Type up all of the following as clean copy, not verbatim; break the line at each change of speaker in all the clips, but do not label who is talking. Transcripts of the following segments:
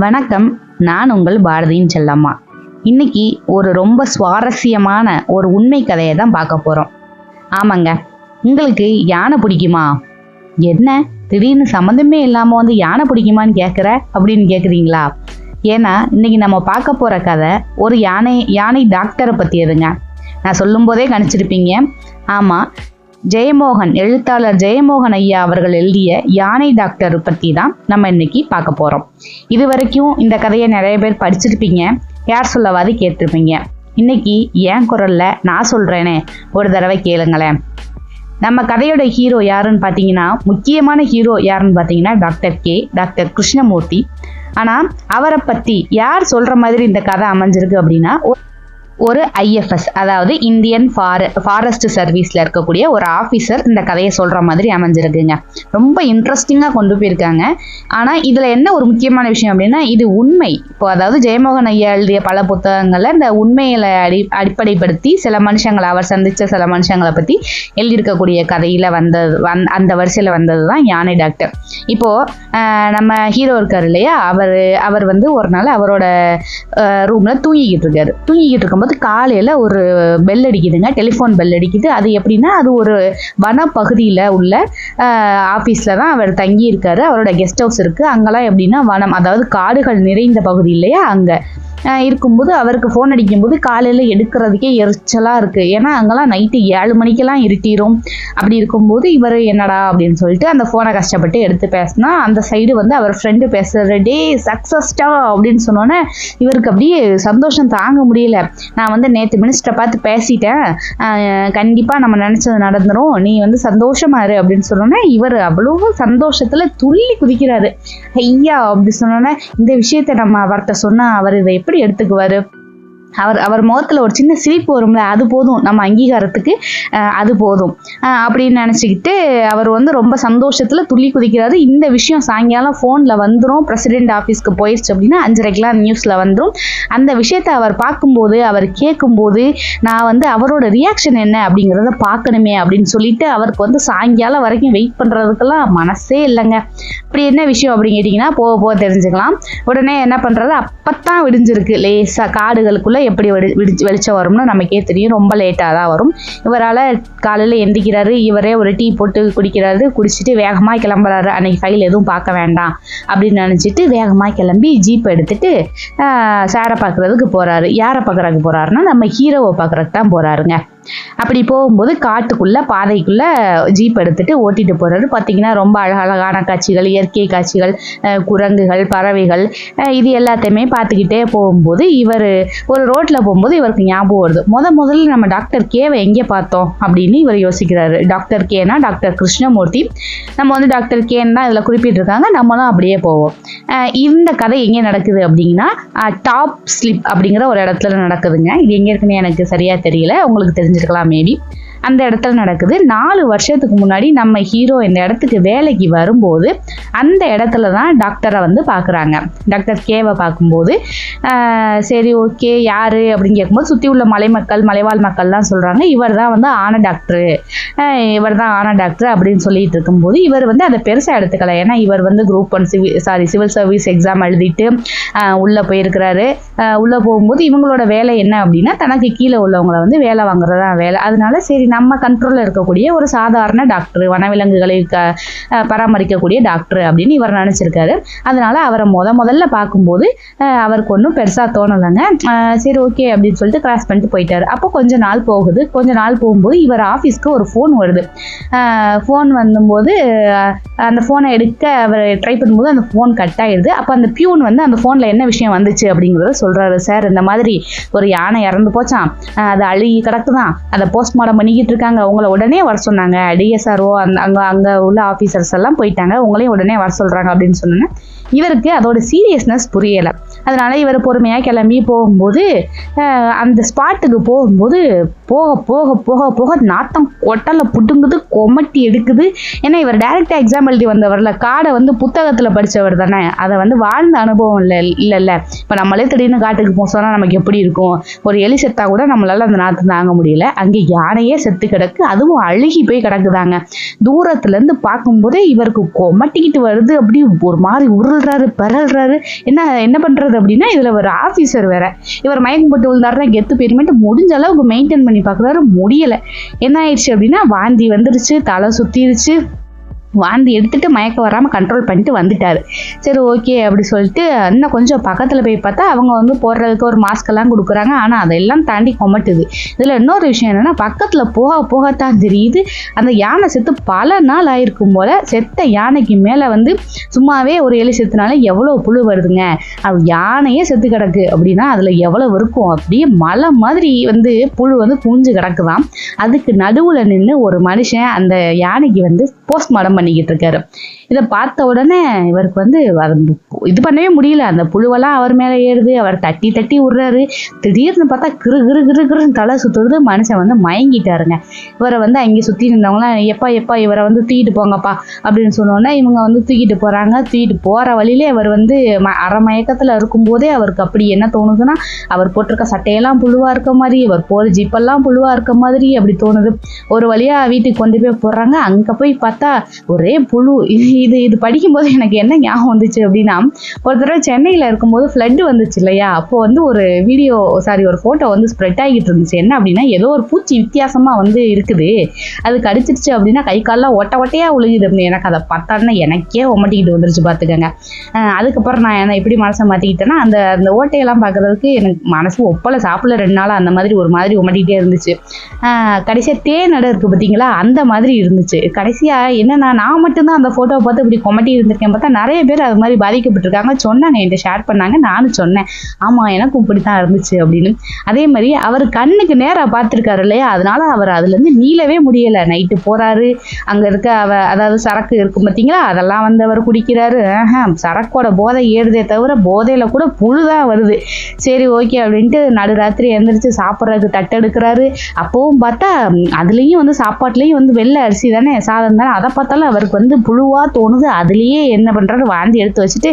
வணக்கம். நான் உங்கள் பாரதியின் செல்லம்மா. இன்னைக்கு ஒரு ரொம்ப சுவாரஸ்யமான ஒரு உண்மை கதையை தான் பார்க்க போறோம். ஆமாங்க, உங்களுக்கு யானை பிடிக்குமா? என்ன திடீர்னு சம்மந்தமே இல்லாம வந்து யானை பிடிக்குமான்னு அப்படின்னு கேக்குறீங்களா? ஏன்னா இன்னைக்கு நம்ம பார்க்க போற கதை ஒரு யானை டாக்டரை பத்தியதுங்க. நான் சொல்லும் போதே கணிச்சிருப்பீங்க. ஆமா, ஜெயமோகன், எழுத்தாளர் ஜெயமோகன் ஐயா அவர்கள் எழுதிய யானை டாக்டர் பத்தி தான் நம்ம இன்னைக்கு பார்க்க போறோம். இது வரைக்கும் இந்த கதையை நிறைய பேர் படிச்சிருப்பீங்க, யார் சொல்லவாது கேட்டிருப்பீங்க. இன்னைக்கு என் குரல்ல நான் சொல்றேனே, ஒரு தடவை கேளுங்களேன். நம்ம கதையோட ஹீரோ யாருன்னு பார்த்தீங்கன்னா, முக்கியமான ஹீரோ யாருன்னு பார்த்தீங்கன்னா டாக்டர் கிருஷ்ணமூர்த்தி. ஆனால் அவரை பற்றி யார் சொல்கிற மாதிரி இந்த கதை அமைஞ்சிருக்கு அப்படின்னா, ஒரு IFS, அதாவது இந்தியன் ஃபாரஸ்ட் சர்வீஸில் இருக்கக்கூடிய ஒரு ஆஃபீஸர் இந்த கதையை சொல்கிற மாதிரி அமைஞ்சிருக்குங்க. ரொம்ப இன்ட்ரெஸ்டிங்காக கொண்டு போயிருக்காங்க. ஆனால் இதில் என்ன ஒரு முக்கியமான விஷயம் அப்படின்னா, இது உண்மை. இப்போ அதாவது ஜெயமோகன் ஐயா எழுதிய பல புத்தகங்களில் இந்த உண்மைகளை அடிப்படைப்படுத்தி அவர் சந்தித்த சில மனுஷங்களை பற்றி எழுதியிருக்கக்கூடிய கதையில் அந்த வரிசையில் வந்தது தான் யானை டாக்டர். இப்போது நம்ம ஹீரோ இருக்கார் இல்லையா, அவர் வந்து ஒரு நாள் அவரோட ரூமில் தூங்கிக்கிட்டு இருக்கும்போது காலையில் ஒரு பெல் அடிக்குதுங்க, டெலிஃபோன் பெல் அடிக்குது. அது எப்படின்னா, அது ஒரு வனப்பகுதியில் உள்ள ஆஃபீஸில் தான் அவர் தங்கி இருக்காரு. அவரோட கெஸ்ட் ஹவுஸ் இருக்குது. அங்கெல்லாம் எப்படின்னா வனம், அதாவது காடுகள் நிறைந்த பகுதி இல்லையா, அங்கே இருக்கும்போது அவருக்கு ஃபோன் அடிக்கும்போது காலையில் எடுக்கிறதுக்கே எரிச்சலாக இருக்குது. ஏன்னா அங்கெல்லாம் நைட்டு 7 மணிக்கெல்லாம் இருட்டிடும். அப்படி இருக்கும்போது இவர் என்னடா அப்படின்னு சொல்லிட்டு அந்த ஃபோனை கஷ்டப்பட்டு எடுத்து பேசினா, அந்த சைடு வந்து அவர் ஃப்ரெண்டு பேசுகிற டே சக்ஸஸ்டா அப்படின்னு சொன்னோன்னே இவருக்கு அப்படியே சந்தோஷம் தாங்க முடியல. நான் வந்து நேற்று மினிஸ்டரை பார்த்து பேசிட்டேன், கண்டிப்பாக நம்ம நினச்சது நடந்துடும், நீ வந்து சந்தோஷமா இரு அப்படின்னு சொன்னோன்னே இவர் அவ்வளோ சந்தோஷத்தில் துள்ளி குதிக்கிறாரு. ஐயா அப்படி சொன்னோன்னே இந்த விஷயத்தை நம்ம அவர்கிட்ட சொன்னால் அவர் இதை எப்படி எடுத்துக்குவாரு? அவர் முகத்தில் ஒரு சின்ன சிரிப்பு வரும்ல, அது போதும் நம்ம அங்கீகாரத்துக்கு, அது போதும் அப்படின்னு நினச்சிக்கிட்டு அவர் வந்து ரொம்ப சந்தோஷத்தில் துள்ளி குதிக்கிறாரு. இந்த விஷயம் சாயங்காலம் ஃபோனில் வந்துடும். பிரசிடென்ட் ஆஃபீஸ்க்கு போயிடுச்சு அப்படின்னா 5:30 நியூஸில் வந்துடும். அந்த விஷயத்தை அவர் பார்க்கும்போது, அவர் கேட்கும்போது, நான் வந்து அவரோட ரியாக்ஷன் என்ன அப்படிங்கிறத பார்க்கணுமே அப்படின்னு சொல்லிட்டு அவருக்கு வந்து சாயங்காலம் வரைக்கும் வெயிட் பண்ணுறதுக்கெல்லாம் மனசே இல்லைங்க. அப்படி என்ன விஷயம் அப்படின்னு கேட்டிங்கன்னா, போக தெரிஞ்சுக்கலாம். உடனே என்ன பண்ணுறது, அப்பத்தான் விடிஞ்சிருக்கு. லேசாக காடுகளுக்குள்ளே எப்படி வெளிச்சம் வரும்னு நமக்கே தெரியும். ரொம்ப லேட்டாக தான் வரும். இவரால் காலையில் எந்திக்கிறாரு, இவரே ஒரு டீ போட்டு குடிக்கிறாரு. குடிச்சிட்டு வேகமாக கிளம்புறாரு. அன்னைக்கு ஃபைல் எதுவும் பார்க்க வேண்டாம் அப்படின்னு நினச்சிட்டு வேகமாக கிளம்பி ஜீப் எடுத்துட்டு சாரை பார்க்குறதுக்கு போகிறாரு. யாரை பார்க்குறதுக்கு போகிறாருன்னா, நம்ம ஹீரோவை பார்க்குறதுக்கு தான் போகிறாருங்க. அப்படி போகும்போது காட்டுக்குள்ளே பாதைக்குள்ளே ஜீப் எடுத்துட்டு ஓட்டிட்டு போகிறாரு. பார்த்தீங்கன்னா ரொம்ப அழகழகான காட்சிகள், இயற்கை காட்சிகள், குரங்குகள், பறவைகள், இது எல்லாத்தையுமே பார்த்துக்கிட்டே போகும்போது இவர் ஒரு ரோட்டில் போகும்போது இவருக்கு ஞாபகம் வருது, முதல்ல நம்ம டாக்டர் கேவை எங்கே பார்த்தோம் அப்படின்னு இவர் யோசிக்கிறாரு. டாக்டர் கேனா டாக்டர் கிருஷ்ணமூர்த்தி. நம்ம வந்து டாக்டர் கேன்னு தான் இதில் குறிப்பிட்டிருக்காங்க. நம்மளும் அப்படியே போவோம். இந்த கதை எங்கே நடக்குது அப்படின்னா, டாப் ஸ்லிப் அப்படிங்கிற ஒரு இடத்துல நடக்குதுங்க. இது எங்கே இருக்குன்னு எனக்கு சரியாக தெரியல, உங்களுக்கு தெரிஞ்சிருக்கலாம் மேபி. அந்த இடத்துல நடக்குது. 4 வருஷத்துக்கு முன்னாடி நம்ம ஹீரோ இந்த இடத்துக்கு வேலைக்கு வரும்போது அந்த இடத்துல தான் டாக்டரை வந்து பார்க்குறாங்க. டாக்டர் கேவை பார்க்கும்போது சரி ஓகே யார் அப்படின்னு கேட்கும்போது சுற்றி உள்ள மலைவாழ் மக்கள்லாம் சொல்கிறாங்க, இவர் தான் வந்து ஆன டாக்டர் அப்படின்னு சொல்லிட்டு இருக்கும்போது இவர் வந்து அதை பெருசாக எடுத்துக்கல. ஏன்னா இவர் வந்து Group 1 சிவில் சர்வீஸ் எக்ஸாம் எழுதிட்டு உள்ளே போயிருக்கிறாரு. உள்ளே போகும்போது இவங்களோட வேலை என்ன அப்படின்னா, தனக்கு கீழே உள்ளவங்களை வந்து வேலை வாங்குறதா வேலை. அதனால சரி நம்ம கண்ட்ரோலில் இருக்கக்கூடிய ஒரு சாதாரண டாக்டர், வனவிலங்குகளை பராமரிக்கக்கூடிய டாக்டர் அப்படின்னு இவர் நினச்சிருக்காரு. அதனால அவரை முதல்ல பார்க்கும்போது அவருக்கு ஒன்றும் பெருசாக தோணலைங்க. சரி ஓகே அப்படின்னு சொல்லிட்டு கிராஸ் பண்ணிட்டு போயிட்டாரு. அப்போ கொஞ்ச நாள் போகும்போது இவர் ஆஃபீஸ்க்கு ஒரு ஃபோன் வருது. ஃபோன் வந்தபோது அந்த ஃபோனை எடுக்க அவர் ட்ரை பண்ணும்போது அந்த ஃபோன் கட் ஆயிடுது. அப்போ அந்த பியூன் வந்து அந்த ஃபோனில் என்ன விஷயம் வந்துச்சு அப்படிங்கிறத சொல்கிறாரு. சார், இந்த மாதிரி ஒரு யானை இறந்து போச்சான், அது அழுகி கிடக்குதான், அதை போஸ்ட்மார்ட்டம் பண்ணிக்கிட்டு இருக்காங்க, உங்களை உடனே வர சொன்னாங்க. DSRO அங்கே உள்ள ஆஃபீஸர்ஸ் எல்லாம் போயிட்டாங்க, உங்களையும் உடனே வர சொல்கிறாங்க அப்படின்னு சொன்னேன். இவருக்கு அதோட சீரியஸ்னஸ் புரியலை. அதனால இவர் பொறுமையாக கிளம்பி போகும்போது அந்த ஸ்பாட்டுக்கு போகும்போது போக போக போக போக நாத்தம் கொட்டலை புட்டுங்குது, கொமட்டி எடுக்குது. ஏன்னா இவர் டைரெக்டாக எக்ஸாம் எழுதி வந்தவர்ல, காடை வந்து புத்தகத்தில் படித்தவர் தானே, அதை வந்து வாழ்ந்த அனுபவம் இல்லைல்ல. இப்போ நம்மளே திடீர்னு காட்டுக்கு போக சொன்னால் நமக்கு எப்படி இருக்கும்? ஒரு எலி செத்தா கூட நம்மளால அந்த நாத்தம் தாங்க முடியல. அங்கே யானையே செத்து கிடக்கு, அதுவும் அழுகி போய் கிடக்குதாங்க. தூரத்துலேருந்து பார்க்கும்போதே இவருக்கு கொமட்டிக்கிட்டு வருது. அப்படி ஒரு மாதிரி உருள்றாரு, பரல்றாரு. என்ன பண்ணுறது அப்படின்னா, இதில் ஒரு ஆஃபீஸர் வேற. இவர் மயக்கம் போட்டு விழுந்தாருன்னா கெத்து பேருமேட்டு முடிஞ்ச அளவுக்கு மெயின்டைன் பண்ணி பார்க்குறாரு, முடியலை. என்ன ஆயிடுச்சு அப்படின்னா, வாந்தி வந்துருச்சு, தலை சுற்றிருச்சு. வாந்தி எடுத்துட்டு மயக்கம் வராமல் கண்ட்ரோல் பண்ணிட்டு வந்துட்டாரு. சரி ஓகே அப்படி சொல்லிட்டு இன்னும் கொஞ்சம் பக்கத்தில் போய் பார்த்தா அவங்க வந்து போடுறதுக்கு ஒரு மாஸ்கெல்லாம் கொடுக்குறாங்க. ஆனால் அதெல்லாம் தாண்டி கொமட்டுது. இதில் இன்னொரு விஷயம் என்னென்னா, பக்கத்தில் போக போகத்தான் தெரியுது அந்த யானை செத்து பல நாள் ஆயிருக்கும் போல். செத்த யானைக்கு மேலே வந்து சும்மாவே ஒரு எலி செத்துனால எவ்வளோ புழு வருதுங்க. அது யானையே செத்து கிடக்கு அப்படின்னா அதில் எவ்வளோ இருக்கும்? அப்படியே மலை மாதிரி வந்து புழு வந்து குஞ்சு கிடக்குதான். அதுக்கு நடுவில் நின்று ஒரு மனுஷன் அந்த யானைக்கு வந்து போஸ்ட்மார்ட்டம் பண்ணிக்கிட்டு இருக்காரு. இதை பார்த்த உடனே இவருக்கு வந்து இது பண்ணவே முடியல. அந்த புழுவெல்லாம் அவர் மேலே ஏறுது, அவர் தட்டி தட்டி விடுறாரு. திடீர்னு பார்த்தா கிரு கிரு கிரு கிருன்னு தலை சுற்றுறது. மனுஷன் வந்து மயங்கிட்டாருங்க. இவரை வந்து அங்கே சுற்றி இருந்தவங்களாம் எப்பா இவரை வந்து தூக்கிட்டு போங்கப்பா அப்படின்னு சொன்னோன்னே இவங்க வந்து தூக்கிட்டு போகிறாங்க. தூக்கிட்டு போகிற வழியிலே அவர் வந்து அரை மயக்கத்தில் இருக்கும்போதே அவருக்கு அப்படி என்ன தோணுதுன்னா, அவர் போட்டிருக்க சட்டையெல்லாம் புழுவாக இருக்க மாதிரி, அவர் போகிற ஜிப்பெல்லாம் புழுவாக இருக்க மாதிரி அப்படி தோணுது. ஒரு வழியாக வீட்டுக்கு கொண்டு போய் போடுறாங்க. அங்கே போய் பார்த்தா ஒரே புழு. இது படிக்கும்போது எனக்கு என்ன ஞாபகம் வந்துச்சு அப்படின்னா, ஒரு தடவை சென்னையில் இருக்கும்போது ஃப்ளட்டு வந்துச்சு இல்லையா, அப்போ வந்து ஒரு ஒரு ஃபோட்டோ வந்து ஸ்ப்ரெட் ஆகிட்டு இருந்துச்சு. என்ன அப்படின்னா, ஏதோ ஒரு பூச்சி வித்தியாசமாக வந்து இருக்குது, அது கடிச்சிருச்சு அப்படின்னா கை காலெலாம் ஒட்டையாக உழுகுது அப்படின்னு. எனக்கு அதை பார்த்தாருன்னா எனக்கே ஒமட்டிக்கிட்டு வந்துருச்சு பார்த்துக்கங்க. அதுக்கப்புறம் நான் என்ன இப்படி மனசை மாற்றிக்கிட்டேன்னா, அந்த ஓட்டையெல்லாம் பார்க்குறதுக்கு எனக்கு மனசு ஒப்பலை, சாப்பிடல 2 நாளாக அந்த மாதிரி ஒரு மாதிரி ஒமட்டிக்கிட்டே இருந்துச்சு. கடைசியாக தேனடை இருக்குது பார்த்தீங்களா, அந்த மாதிரி இருந்துச்சு. கடைசியாக என்னன்னா, நான் மட்டும்தான் அந்த ஃபோட்டோவை பார்த்து இப்படி கொமட்டி இருந்திருக்கேன். பார்த்தா நிறைய பேர் அது மாதிரி பாதிக்கப்பட்டிருக்காங்க. சொன்னாங்க, என்கிட்ட ஷேர் பண்ணாங்க. நானும் சொன்னேன், ஆமாம் எனக்கும் இப்படி தான் இருந்துச்சு அப்படின்னு. அதே மாதிரி அவர் கண்ணுக்கு நேராக பார்த்துருக்காரு இல்லையா, அதனால அவர் அதுலேருந்து நீளவே முடியலை. நைட்டு போகிறாரு, அங்கே இருக்க அதாவது சரக்கு இருக்கும் பார்த்தீங்களா, அதெல்லாம் வந்து அவர் குடிக்கிறாரு. சரக்கோட போதை ஏறுதே தவிர போதையில் கூட புழுதான் வருது. சரி ஓகே அப்படின்ட்டு நடுராத்திரி எழுந்திரிச்சு சாப்பிட்றதுக்கு தட்டெடுக்கிறாரு. அப்போவும் பார்த்தா அதுலேயும் வந்து சாப்பாட்லேயும் வந்து வெள்ளை அரிசி தானே, சாதம் தானே, அதை பார்த்தாலும் அவருக்கு வந்து புழுவாக தோணுது. அதுலேயே என்ன பண்ணுறாரு, வாந்தி எடுத்து வச்சுட்டு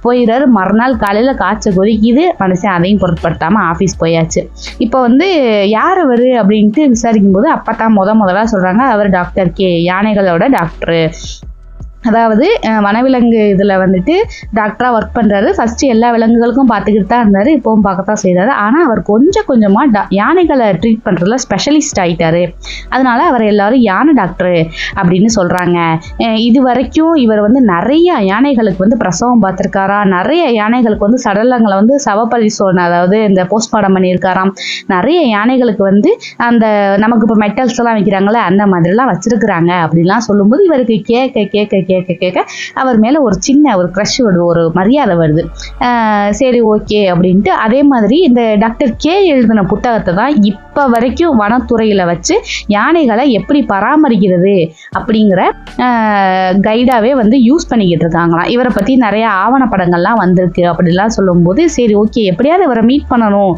போயிடுறாரு. மறுநாள் காலையில் காய்ச்சல் கொதிக்குது. மனுஷன் அதையும் பொருட்படுத்தாமல் ஆஃபீஸ் போயாச்சு. இப்போ வந்து யார் அவர் அப்படின்ட்டு விசாரிக்கும் போது அப்போ தான் முதலாக சொல்கிறாங்க, அவர் டாக்டர் கே, யானைகளோட டாக்டரு. அதாவது வனவிலங்கு இதில் வந்துட்டு டாக்டராக ஒர்க் பண்ணுறாரு. ஃபஸ்ட்டு எல்லா விலங்குகளுக்கும் பார்த்துக்கிட்டு தான் இருந்தார், இப்போவும் பார்க்கத்தான் செய்கிறாரு. ஆனால் அவர் கொஞ்சம் கொஞ்சமாக யானைகளை ட்ரீட் பண்ணுறதுல ஸ்பெஷலிஸ்ட் ஆகிட்டார். அதனால அவர் எல்லாரும் யானை டாக்டரு அப்படின்னு சொல்கிறாங்க. இது வரைக்கும் இவர் வந்து நிறைய யானைகளுக்கு வந்து பிரசவம் பார்த்துருக்காரா, நிறைய யானைகளுக்கு வந்து சடலங்களை வந்து சவப்பரிசோதனை, அதாவது இந்த போஸ்ட்மார்ட்டம் பண்ணியிருக்காராம். நிறைய யானைகளுக்கு வந்து அந்த நமக்கு இப்போ மெட்டல்ஸ் எல்லாம் வைக்கிறாங்களே அந்த மாதிரிலாம் வச்சுருக்குறாங்க அப்படின்லாம் சொல்லும்போது இவருக்கு கேட்க கேட்க கேட்க கேட்க அவர் மேலே ஒரு சின்ன ஒரு க்ரஷ் வருது, ஒரு மரியாதை வருது. சரி ஓகே அப்படின்ட்டு அதே மாதிரி இந்த டாக்டர் கே எழுதின புத்தகத்தை தான் இப்போ வரைக்கும் வனத்துறையில் வச்சு யானைகளை எப்படி பராமரிக்கிறது அப்படிங்கிற கைடாகவே வந்து யூஸ் பண்ணிக்கிட்டு இருக்காங்களாம். இவரை பற்றி நிறைய ஆவணப்படங்கள்லாம் வந்திருக்கு அப்படிலாம் சொல்லும்போது சரி ஓகே எப்படியாவது இவரை மீட் பண்ணணும்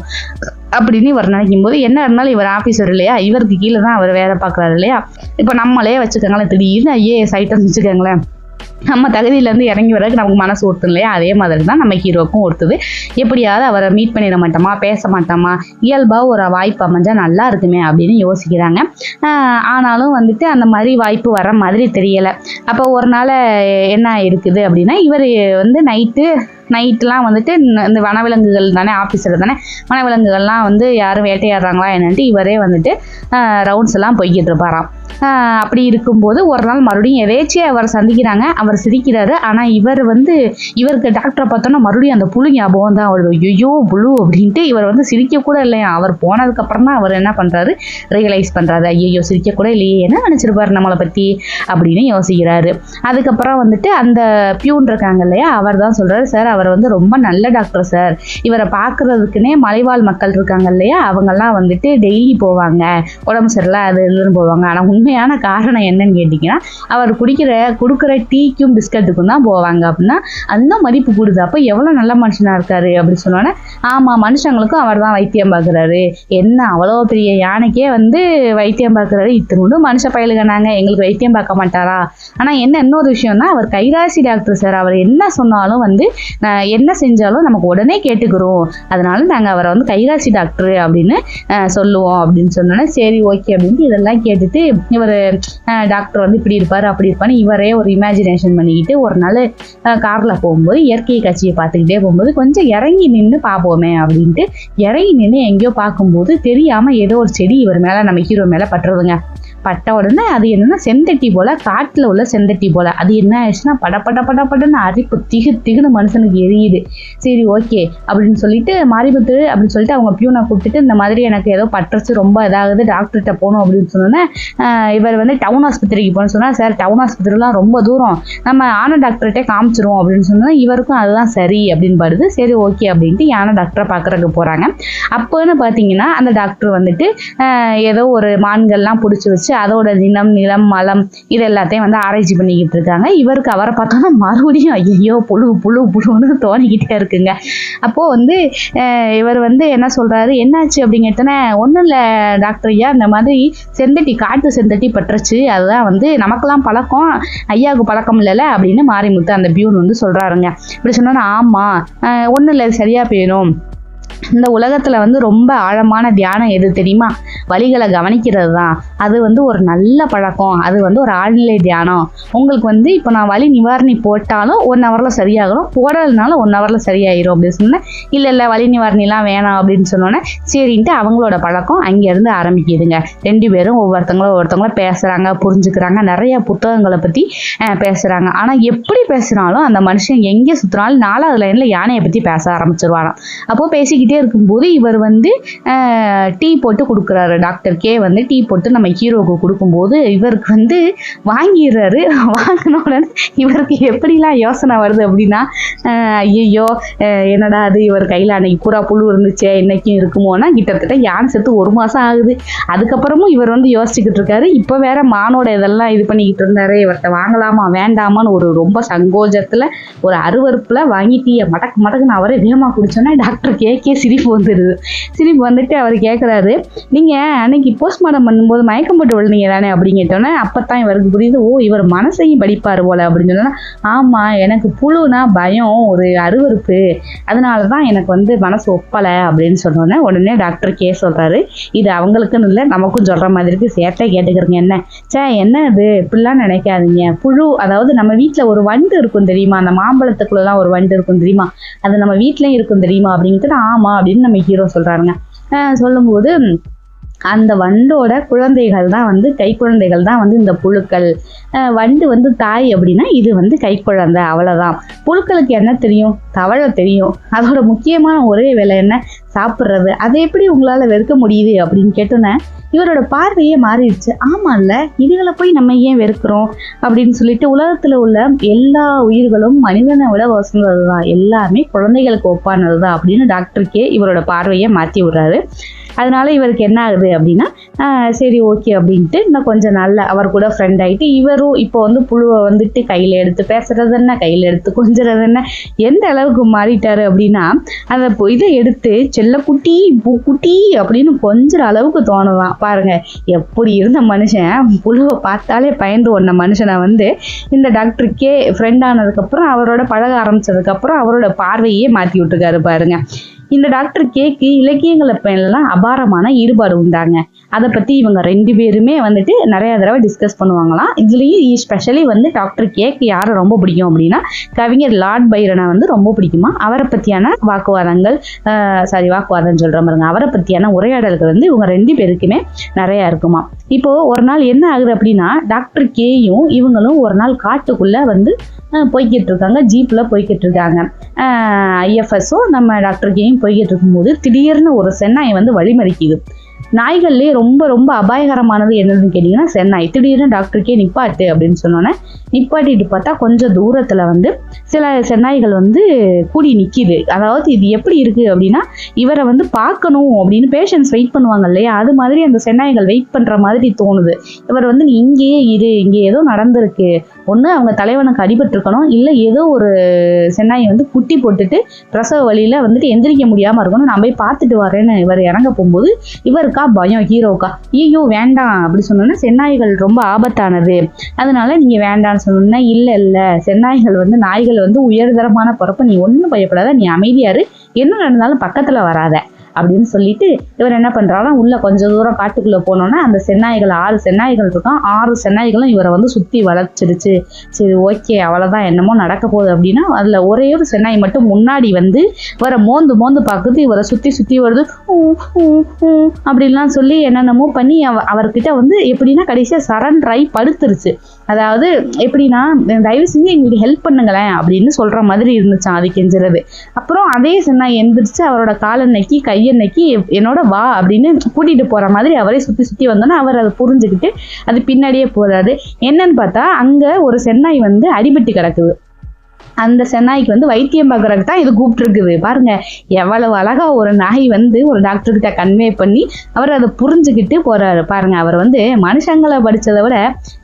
அப்படின்னு இவர் நினைக்கும் போது, என்ன இருந்தாலும் இவர் ஆஃபீஸர் இல்லையா, இவருக்கு கீழே தான் அவர் வேலை பார்க்குறாரு இல்லையா. இப்போ நம்மளே வச்சுக்கோங்களேன், திடீர்னு ஐஏஎஸ் ஐட்டம் வச்சுக்கோங்களேன், நம்ம தகுதியிலேருந்து இறங்கி வரதுக்கு நமக்கு மனசு ஒருத்தம் இல்லையா, அதே மாதிரி தான் நம்ம ஹீரோக்கும் ஒருத்துது. எப்படியாவது அவரை மீட் பண்ணிட மாட்டோமா, பேச மாட்டோமா, இயல்பாக ஒரு வாய்ப்பு அமைஞ்சால் நல்லா இருக்குமே அப்படின்னு யோசிக்கிறாங்க. ஆனாலும் வந்துட்டு அந்த மாதிரி வாய்ப்பு வர மாதிரி தெரியலை. அப்போ ஒரு நாள் என்ன இருக்குது அப்படின்னா, இவர் வந்து நைட்லாம் வந்துட்டு இந்த வனவிலங்குகள் தானே, ஆஃபீஸர் தானே, வனவிலங்குகள்லாம் வந்து யாரும் வேட்டையாடுறாங்களா என்னன்ட்டு இவரே வந்துட்டு ரவுண்ட்ஸ் எல்லாம் போய்கிட்டு இருப்பாராம். அப்படி இருக்கும்போது ஒரு நாள் மறுபடியும் எதேச்சியாக அவரை சந்திக்கிறாங்க. அவர் சிரிக்கிறாரு. ஆனால் இவருக்கு டாக்டரை பார்த்தோன்னா மறுபடியும் அந்த புழு ஞாபகம் தான் வருது. ஐயோ புழு அப்படின்ட்டு இவர் வந்து சிரிக்கக்கூட இல்லையா. அவர் போனதுக்கப்புறம் தான் அவர் என்ன பண்ணுறாரு, ரியலைஸ் பண்ணுறாரு, ஐயோ சிரிக்கக்கூட இல்லையே, என்ன நினச்சிருப்பாரு நம்மளை பற்றி அப்படின்னு யோசிக்கிறாரு. அதுக்கப்புறம் வந்துட்டு அந்த பியூன் இருக்காங்க இல்லையா, அவர் தான் சொல்கிறாரு, சார் அவர் வந்து ரொம்ப நல்ல டாக்டர் சார், இவரை பார்க்குறதுக்குன்னே மலைவாழ் மக்கள் இருக்காங்க இல்லையா, அவங்கெல்லாம் வந்துட்டு டெய்லி போவாங்க, உடம்பு சரியில்லை அது இதுன்னு போவாங்க. ஆனால் உண்மையான காரணம் என்னன்னு கேட்டிங்கன்னா, அவர் கொடுக்குற டீக்கும் பிஸ்கட்டுக்கும் தான் போவாங்க. அப்படின்னா அதுதான் மதிப்பு கூடுது. அப்போ எவ்வளோ நல்ல மனுஷனாக இருக்காரு அப்படின்னு சொன்னோன்னே, ஆமாம் மனுஷங்களுக்கும் அவர் தான் வைத்தியம் பார்க்குறாரு. என்ன அவ்வளோ பெரிய யானைக்கே வந்து வைத்தியம் பார்க்குறாரு, இத்தினோண்டு மனுஷ பயலுகனாங்க, எங்களுக்கு வைத்தியம் பார்க்க மாட்டாரா? ஆனால் என்ன இன்னொரு விஷயம்னா, அவர் கைராசி டாக்டர் சார். அவர் என்ன சொன்னாலும் வந்து என்ன செஞ்சாலும் நமக்கு உடனே கேட்டுக்கிறோம். அதனால நாங்கள் அவரை வந்து கைராசி டாக்டர் அப்படின்னு சொல்லுவோம் அப்படின்னு சொன்னோன்னே, சரி ஓகே அப்படின்ட்டு இதெல்லாம் கேட்டுட்டு இவர் டாக்டர் வந்து இப்படி இருப்பார் அப்படி இருப்பான்னு இவரே ஒரு இமேஜினேஷன் பண்ணிக்கிட்டு ஒரு நாள் காரில் போகும்போது இயற்கை காட்சியை பார்த்துக்கிட்டே போகும்போது கொஞ்சம் இறங்கி நின்று பார்ப்போமே அப்படின்ட்டு இறங்கி நின்று எங்கேயோ பார்க்கும்போது தெரியாமல் ஏதோ ஒரு செடி இவர் மேலே நம்ம ஹீரோ மேலே பட்டுறதுங்க. பட்ட உடனே அது என்னன்னா செந்தட்டி போல, காட்டில் உள்ள செந்தட்டி போல. அது என்ன ஆயிடுச்சுன்னா படன்னு அரிப்பு திகுன்னு மனுஷனுக்கு எரியுது. சரி ஓகே அப்படின்னு சொல்லிட்டு மாரிமுத்து அப்படின்னு சொல்லிட்டு அவங்க பியூனை கூப்பிட்டுட்டு இந்த மாதிரி எனக்கு ஏதோ பட்டுருச்சு, ரொம்ப இதாகுது, டாக்டர்கிட்ட போகணும் அப்படின்னு சொன்னோன்னே இவர் வந்து டவுன் ஆஸ்பத்திரிக்கு போகணும்னு சொன்னால், சார் டவுன் ஆஸ்பத்திரிலாம் ரொம்ப தூரம், நம்ம யானை டாக்டர்கிட்டே காமிச்சிருவோம் அப்படின்னு சொன்னால் இவருக்கும் அதுதான் சரி அப்படின்னு பாடுது. சரி ஓகே அப்படின்ட்டு யானை டாக்டரை பார்க்குறதுக்கு போகிறாங்க. அப்போன்னு பார்த்தீங்கன்னா அந்த டாக்டர் வந்துட்டு ஏதோ ஒரு மான்கள்லாம் பிடிச்சி வச்சு அதோட தினம் நிலம் மலம் இது எல்லாத்தையும் வந்து ஆராய்ச்சி பண்ணிக்கிட்டு இருக்காங்க. இவருக்கு அவரை பார்த்தோன்னா மறுபடியும் ஐயோ புழுன்னு தோணிக்கிட்டே இருக்குங்க. அப்போது வந்து இவர் வந்து என்ன சொல்கிறாரு, என்னாச்சு அப்படிங்கிறதுனே, ஒன்றும் இல்லை டாக்டர் ஐயா, இந்த மாதிரி செந்தட்டி காட்டு செந்தட்டி பட்டுருச்சு, அதுதான் வந்து நமக்கெல்லாம் பழக்கம், ஐயாவுக்கு பழக்கம் இல்லைல்ல அப்படின்னு மாரிமுத்து அந்த பியூன் வந்து சொல்கிறாருங்க. இப்படி சொன்னோன்னா, ஆமாம் ஒன்றும் இல்லை சரியாக போயிடும், இந்த உலகத்தில் வந்து ரொம்ப ஆழமான தியானம் எது தெரியுமா? வலிகளை கவனிக்கிறது தான். அது வந்து ஒரு நல்ல பழக்கம், அது வந்து ஒரு ஆழ்நிலை தியானம். உங்களுக்கு வந்து இப்போ நான் வலி நிவாரணி போட்டாலும் 1 ஹவரில் சரியாகணும், போடலைனாலும் 1 ஹவரில் சரியாயிரும் அப்படின்னு சொன்னேன். இல்லை வலி நிவாரணிலாம் வேணாம் அப்படின்னு சொன்னோன்னே சரின்ட்டு அவங்களோட பழக்கம் அங்கேருந்து ஆரம்பிக்குதுங்க. 2 பேரும் ஒவ்வொருத்தங்களும் பேசுகிறாங்க, புரிஞ்சுக்கிறாங்க, நிறைய புத்தகங்களை பற்றி பேசுகிறாங்க. ஆனால் எப்படி பேசுனாலும் அந்த மனுஷன் எங்கே சுற்றினாலும் 4வது லைனில் யானையை பற்றி பேச ஆரம்பிச்சிருவாராம். அப்போது பேசிக்கிட்டே இருக்கும்போது இவர் வந்து டீ போட்டு கொடுக்குறாரு. டாக்டர் கே வந்து டீ போட்டு நம்ம ஹீரோவுக்கு கொடுக்கும்போது இவருக்கு வந்து வாங்கிடுறாரு. வாங்கின உடனே இவருக்கு எப்படிலாம் யோசனை வருது அப்படின்னா, ஐயோ என்னடா அது, இவர் கையில் அன்னைக்கு பூரா புழு இருந்துச்சே, இன்னைக்கும் இருக்குமோனா, கிட்டத்தட்ட யானை செத்து 1 மாதம் ஆகுது. அதுக்கப்புறமும் இவர் வந்து யோசிச்சுக்கிட்டு இருக்காரு. இப்போ வேற மானோட இதெல்லாம் இது பண்ணிக்கிட்டு இருந்தாரு, இவர்கிட்ட வாங்கலாமா வேண்டாமான்னு ஒரு ரொம்ப சங்கோஜத்தில் ஒரு அருவறுப்பில் வாங்கி டீயை மடக்குன்னு அவரே வேகமாக குடிச்சோன்னா டாக்டர் கேக்கே சிரிப்பு வந்துடுது. சிரிப்பு வந்துட்டு அவர் கேட்குறாரு, நீங்கள் அன்னைக்கு போஸ்ட்மார்ட்டம் பண்ணும்போது மயக்கம் போட்டு விழுந்தீங்க தானே அப்படின்னு கேட்டோன்னே, அப்போ தான் இவருக்கு புரியுது, ஓ இவர் மனசையும் படிப்பார் போல் அப்படின்னு சொன்னோன்னா, ஆமாம் எனக்கு புழுனா பயம், ஒரு அருவறுப்பு, அதனால தான் எனக்கு வந்து மனசு ஒப்பலை அப்படின்னு சொன்னோன்னே உடனே டாக்டர் கே சொல்கிறாரு, இது அவங்களுக்குன்னு இல்லை நமக்கும் சொல்கிற மாதிரிக்கு சேர்த்தே கேட்டுக்கிறங்க. என்ன இது இப்படிலாம் நினைக்காதீங்க. புழு அதாவது நம்ம வீட்டில் ஒரு வண்டு இருக்கும் தெரியுமா, அந்த மாம்பழத்துக்குள்ளலாம் ஒரு வண்டு இருக்கும் தெரியுமா, அது நம்ம வீட்லேயும் இருக்கும் தெரியுமா அப்படின்ட்டு, ஆமாம் அப்படின்னு நம்ம ஹீரோ சொல்கிறாருங்க. சொல்லும்போது அந்த வண்டோட குழந்தைகள் தான் வந்து கைக்குழந்தைகள் தான் வந்து இந்த புழுக்கள். வண்டு வந்து தாய் அப்படின்னா இது வந்து கைக்குழந்தை, அவ்வளோதான். புழுக்களுக்கு என்ன தெரியும்? தவளை தெரியும். அதோட முக்கியமான ஒரே வேலை என்ன? சாப்பிட்றது. அதை எப்படி உங்களால் வெறுக்க முடியுது அப்படின்னு கேட்டோன்னே இவரோட பார்வையே மாறிடுச்சு. ஆமாம்ல, இதுகளை போய் நம்ம ஏன் வெறுக்கிறோம் அப்படின்னு சொல்லிட்டு, உலகத்தில் உள்ள எல்லா உயிர்களும் மனிதனை விட வசந்தது தான், எல்லாமே குழந்தைகளுக்கு ஒப்பானது தான் அப்படின்னு டாக்டர் கே இவரோட பார்வையை மாற்றி விடுறாரு. அதனால இவருக்கு என்ன ஆகுது அப்படின்னா, சரி ஓகே அப்படின்ட்டு இன்னும் கொஞ்சம் நாள்ல அவர் கூட ஃப்ரெண்ட் ஆகிட்டு, இவரும் இப்போ வந்து புழுவை வந்துட்டு கையில் எடுத்து பேசுறது என்ன, கையில் எடுத்து கொஞ்சறது என்ன, எந்த அளவுக்கு மாறிட்டாரு அப்படின்னா, அந்த இதை எடுத்து செல்லக்குட்டி பூக்குட்டி அப்படின்னு கொஞ்சற அளவுக்கு தோணுதான். பாருங்க எப்படி இருந்த மனுஷன் புழுவை பார்த்தாலே பயந்து ஒன்ன மனுஷனை வந்து இந்த டாக்டர் கே ஃப்ரெண்ட் ஆனதுக்கப்புறம், அவரோட பழக ஆரம்பிச்சதுக்கப்புறம் அவரோட பார்வையே மாற்றி விட்டுருக்காரு பாருங்க. இந்த டாக்டர் கேக்கு இலக்கியங்களை எல்லாம் அபாரமான ஈடுபாடு உண்டாங்க. அதை பற்றி இவங்க 2 பேருமே வந்துட்டு நிறைய தடவை டிஸ்கஸ் பண்ணுவாங்களாம். இதுலேயும் ஸ்பெஷலி வந்து டாக்டர் கேக்கு யாரை ரொம்ப பிடிக்கும் அப்படின்னா, கவிஞர் லார்ட் பைரனை வந்து ரொம்ப பிடிக்குமா. அவரை பற்றியான வாக்குவாதம் சொல்கிற மாதிரிங்க, அவரை பற்றியான உரையாடல்கள் வந்து இவங்க 2 பேருக்குமே நிறையா இருக்குமா. இப்போது ஒரு நாள் என்ன ஆகுது அப்படின்னா, டாக்டர் கேயும் இவங்களும் ஒரு நாள் காட்டுக்குள்ளே வந்து போய்கிட்டு இருக்காங்க, ஜீப்பில் போய்கிட்டு இருக்காங்க. ஐஎஃப்எஸும் நம்ம டாக்டர் கேயும் போய்கிட்டு இருக்கும்போது திடீர்னு ஒரு சென்னாய் வந்து வழிமறிக்குது. நாய்கள்லேயே ரொம்ப ரொம்ப அபாயகரமானது என்னதுன்னு கேட்டிங்கன்னா சென்னாய். திடீர்னு டாக்டருக்கே நிப்பாட்டு அப்படின்னு சொன்னோன்னே நிப்பாட்டிட்டு பார்த்தா கொஞ்சம் தூரத்தில் வந்து சில சென்னாய்கள் வந்து கூடி நிற்கிது. அதாவது இது எப்படி இருக்குது அப்படின்னா, இவரை வந்து பார்க்கணும் அப்படின்னு பேஷண்ட்ஸ் வெயிட் பண்ணுவாங்க இல்லையா, அது மாதிரி அந்த சென்னாய்கள் வெயிட் பண்ணுற மாதிரி தோணுது. இவர் வந்து நீ இங்கேயே இரு, இங்கே ஏதோ நடந்திருக்கு, ஒன்று அவங்க தலைவனுக்கு அடிபட்டிருக்கணும், இல்லை ஏதோ ஒரு சென்னாய் வந்து குட்டி போட்டுட்டு பிரசவ வழியில் வந்துட்டு எந்திரிக்க முடியாமல் இருக்கணும், நான் போய் பார்த்துட்டு வரேன்னு இவர் இறங்க போகும்போது இவருக்கா பயம், ஹீரோக்கா ஐயோ வேண்டாம் அப்படி சொன்னோன்னா சென்னாய்கள் ரொம்ப ஆபத்தானது, அதனால நீங்க வேண்டாம்னு சொன்னோன்னா இல்லை சென்னாய்கள் வந்து நாய்கள் வந்து உயர்தரமான பிறப்பு, நீ ஒன்றும் பயப்படாத, நீ அமைதியாரு, என்ன நடந்தாலும் பக்கத்துல வராத அப்படின்னு சொல்லிட்டு இவர் என்ன பண்றாரா, உள்ள கொஞ்சம் தூரம் காட்டுக்குள்ள போனோன்னா அந்த சென்னாய்கள் 6 சென்னாய்கள் இருக்கும். 6 சென்னாய்களும் இவரை வந்து சுத்தி வளைச்சிருச்சு. சரி ஓகே அவ்வளவுதான், என்னமோ நடக்க போகுது அப்படின்னா அதுல ஒரே ஒரு சென்னாய் மட்டும் முன்னாடி வந்து இவரை மோந்து பார்க்குது, இவரை சுத்தி வருது அப்படின்லாம் சொல்லி என்னென்னமோ பண்ணி அவர்கிட்ட வந்து எப்படின்னா கடைசியா சரண்டராகி படுத்துருச்சு. அதாவது எப்படின்னா, தயவு செஞ்சு எங்களுக்கு ஹெல்ப் பண்ணுங்களேன் அப்படின்னு சொல்ற மாதிரி இருந்துச்சான் அது கெஞ்சுறது. அப்புறம் அதே சென்னாய் எந்திரிச்சு அவரோட காலன்னைக்கு கையன்னைக்கு என்னோட வா அப்படின்னு கூட்டிட்டு போற மாதிரி அவரே சுத்தி வந்தோன்னா அவர் அதை புரிஞ்சுக்கிட்டு அது பின்னாடியே போறாரு. என்னன்னு பார்த்தா அங்க ஒரு சென்னாய் வந்து அடிபட்டு கிடக்குது. அந்த சென்னாய்க்கு வந்து வைத்தியம் பார்க்கறதுக்கு தான் இது கூப்பிட்டுருக்குது. பாருங்க எவ்வளவு அழகா ஒரு நாய் வந்து ஒரு டாக்டர்கிட்ட கன்வே பண்ணி அவர் அதை புரிஞ்சுக்கிட்டு போறாரு. பாருங்க அவர் வந்து மனுஷங்களை படிச்சதை விட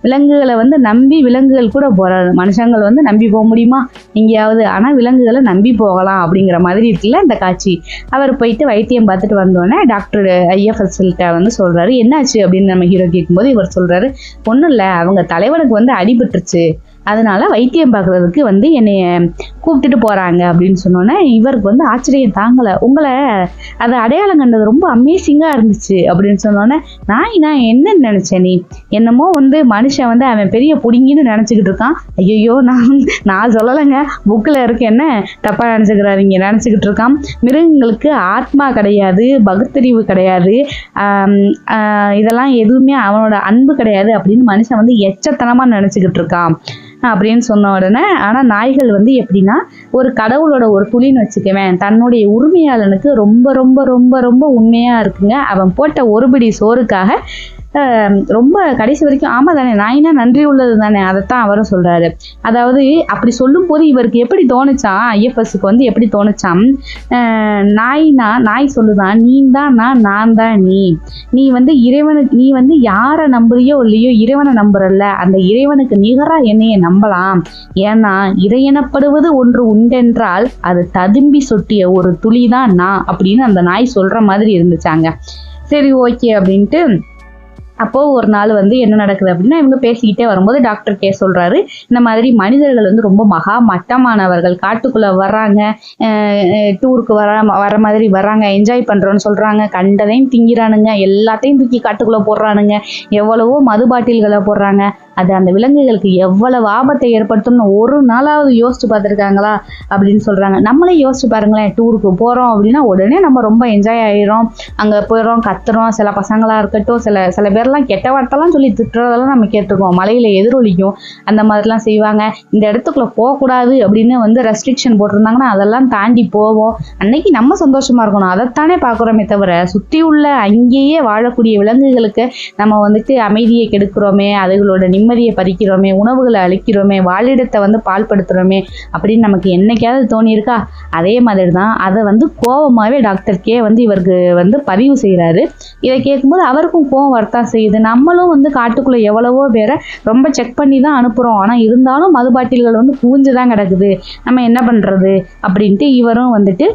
விலங்குகளை வந்து நம்பி விலங்குகள் கூட போறாரு. மனுஷங்கள் வந்து நம்பி போக முடியுமா எங்கேயாவது, ஆனா விலங்குகளை நம்பி போகலாம் அப்படிங்கிற மாதிரி இருக்குல்ல இந்த காட்சி. அவர் போயிட்டு வைத்தியம் பார்த்துட்டு வந்தோடனே டாக்டர் ஐஎஃப்எஸ்கிட்ட வந்து சொல்றாரு, என்னாச்சு அப்படின்னு நம்ம ஹீரோ கேட்கும்போது இவர் சொல்றாரு, ஒன்றும் இல்லை, அவங்க தலைவனுக்கு வந்து அடிபட்டுருச்சு, அதனால வைத்தியம் பார்க்கறதுக்கு வந்து என்னைய கூப்பிட்டுட்டு போறாங்க அப்படின்னு சொன்னோன்னே இவருக்கு வந்து ஆச்சரியம் தாங்கலை. உங்களை அதை அடையாளம் கண்டது ரொம்ப அமேசிங்காக இருந்துச்சு அப்படின்னு சொன்னோன்னே, நான் என்னன்னு நினைச்சேன், நீ என்னமோ வந்து மனுஷன் வந்து அவன் பெரிய புடிங்கின்னு நினச்சிக்கிட்டு இருக்கான். ஐயோ நான் சொல்லலைங்க, புக்கில் இருக்கு, என்ன தப்பா நினச்சிக்கிறாரு, இங்கே நினச்சிக்கிட்டு இருக்கான். மிருகங்களுக்கு ஆத்மா கிடையாது, பகுத்தறிவு கிடையாது, இதெல்லாம் எதுவுமே அவனோட அன்பு கிடையாது அப்படின்னு மனுஷன் வந்து எச்சத்தனமாக நினச்சிக்கிட்டு இருக்கான் அப்படின்னு சொன்ன உடனே, ஆனால் நாய்கள் வந்து எப்படின்னா ஒரு கடவுளோட ஒரு துளின்னு வச்சுக்குவேன், தன்னுடைய உரிமையாளனுக்கு ரொம்ப ரொம்ப ரொம்ப ரொம்ப உண்மையாக இருக்குங்க. அவன் போட்ட ஒரு பிடி சோறுக்காக ரொம்ப கடைசி வரைக்கும் ஆமா தானே, நாய்னா நன்றி உள்ளது தானே, அதைத்தான் அவரும் சொல்றாரு. அதாவது அப்படி சொல்லும் போது இவருக்கு எப்படி தோணுச்சான், ஐஎஃப்எஸ்க்கு வந்து எப்படி தோணுச்சான், நாய் சொல்லுதான், நீ தான் நான் தான் நீ வந்து இறைவனுக்கு, நீ வந்து யாரை நம்புறியோ இல்லையோ இறைவனை நம்புறல்ல, அந்த இறைவனுக்கு நிகரா என்னைய நம்பலாம், ஏன்னா இறையெனப்படுவது ஒன்று உண்டென்றால் அது ததும்பி சொட்டிய ஒரு துளிதான் நான் அப்படின்னு அந்த நாய் சொல்ற மாதிரி இருந்துச்சாங்க. சரி ஓகே அப்படின்ட்டு அப்போ ஒரு நாள் வந்து என்ன நடக்குது அப்படின்னா, இவங்க பேசிக்கிட்டே வரும்போது டாக்டர் சொல்றாரு, இந்த மாதிரி மனிதர்கள் வந்து ரொம்ப மகா மட்டமானவர்கள், காட்டுக்குள்ள வர்றாங்க, டூருக்கு வர மாதிரி வர்றாங்க, என்ஜாய் பண்றோன்னு சொல்றாங்க, கண்டதையும் திங்கிறானுங்க, எல்லாத்தையும் தூக்கி காட்டுக்குள்ள போடுறானுங்க, எவ்வளவோ மது பாட்டில்களை போடுறாங்க, அது அந்த விலங்குகளுக்கு எவ்வளவு ஆபத்தை ஏற்படுத்தும்னு ஒரு நாளாவது யோசிச்சு பார்த்துருக்காங்களா அப்படின்னு சொல்றாங்க. நம்மளே யோசிச்சு பாருங்களேன், டூருக்கு போறோம் அப்படின்னா உடனே நம்ம ரொம்ப என்ஜாய் ஆயிரும், அங்க போயிடும் கத்துறோம், சில பசங்களா இருக்கட்டும், சில பேர்லாம் கெட்ட வார்த்தைலாம் சொல்லி திட்டுறதெல்லாம் நம்ம கேட்டிருக்கோம், மலையில எதிரொலிக்கும், அந்த மாதிரிலாம் செய்வாங்க. இந்த இடத்துக்குள்ள போகக்கூடாது அப்படின்னு வந்து ரெஸ்ட்ரிக்ஷன் போட்டிருந்தாங்கன்னா அதெல்லாம் தாண்டி போவோம். அன்னைக்கு நம்ம சந்தோஷமா இருக்கணும், அதைத்தானே பார்க்குறோமே தவிர சுற்றி உள்ள அங்கேயே வாழக்கூடிய விலங்குகளுக்கு நம்ம வந்துட்டு அமைதியை கெடுக்கிறோமே, அதுகளோட நிம்மதியை பறிக்கிறோமே, உணவுகளை அழிக்கிறோமே, வாழிடத்தை வந்து பால்படுத்துறோமே அப்படின்னு நமக்கு என்னைக்காவது தோணியிருக்கா? அதே மாதிரி தான் அதை வந்து கோபமாகவே டாக்டர் வந்து இவருக்கு வந்து பதிவு செய்கிறாரு. இதை கேட்கும்போது அவருக்கும் கோபம் வரத்தான் செய்யுது. நம்மளும் வந்து காட்டுக்குள்ளே எவ்வளவோ பேரை ரொம்ப செக் பண்ணி தான் அனுப்புகிறோம், ஆனால் இருந்தாலும் மது பாட்டில்கள் வந்து பூஞ்சு தான் கிடக்குது, நம்ம என்ன பண்ணுறது அப்படின்ட்டு இவரும் வந்துட்டு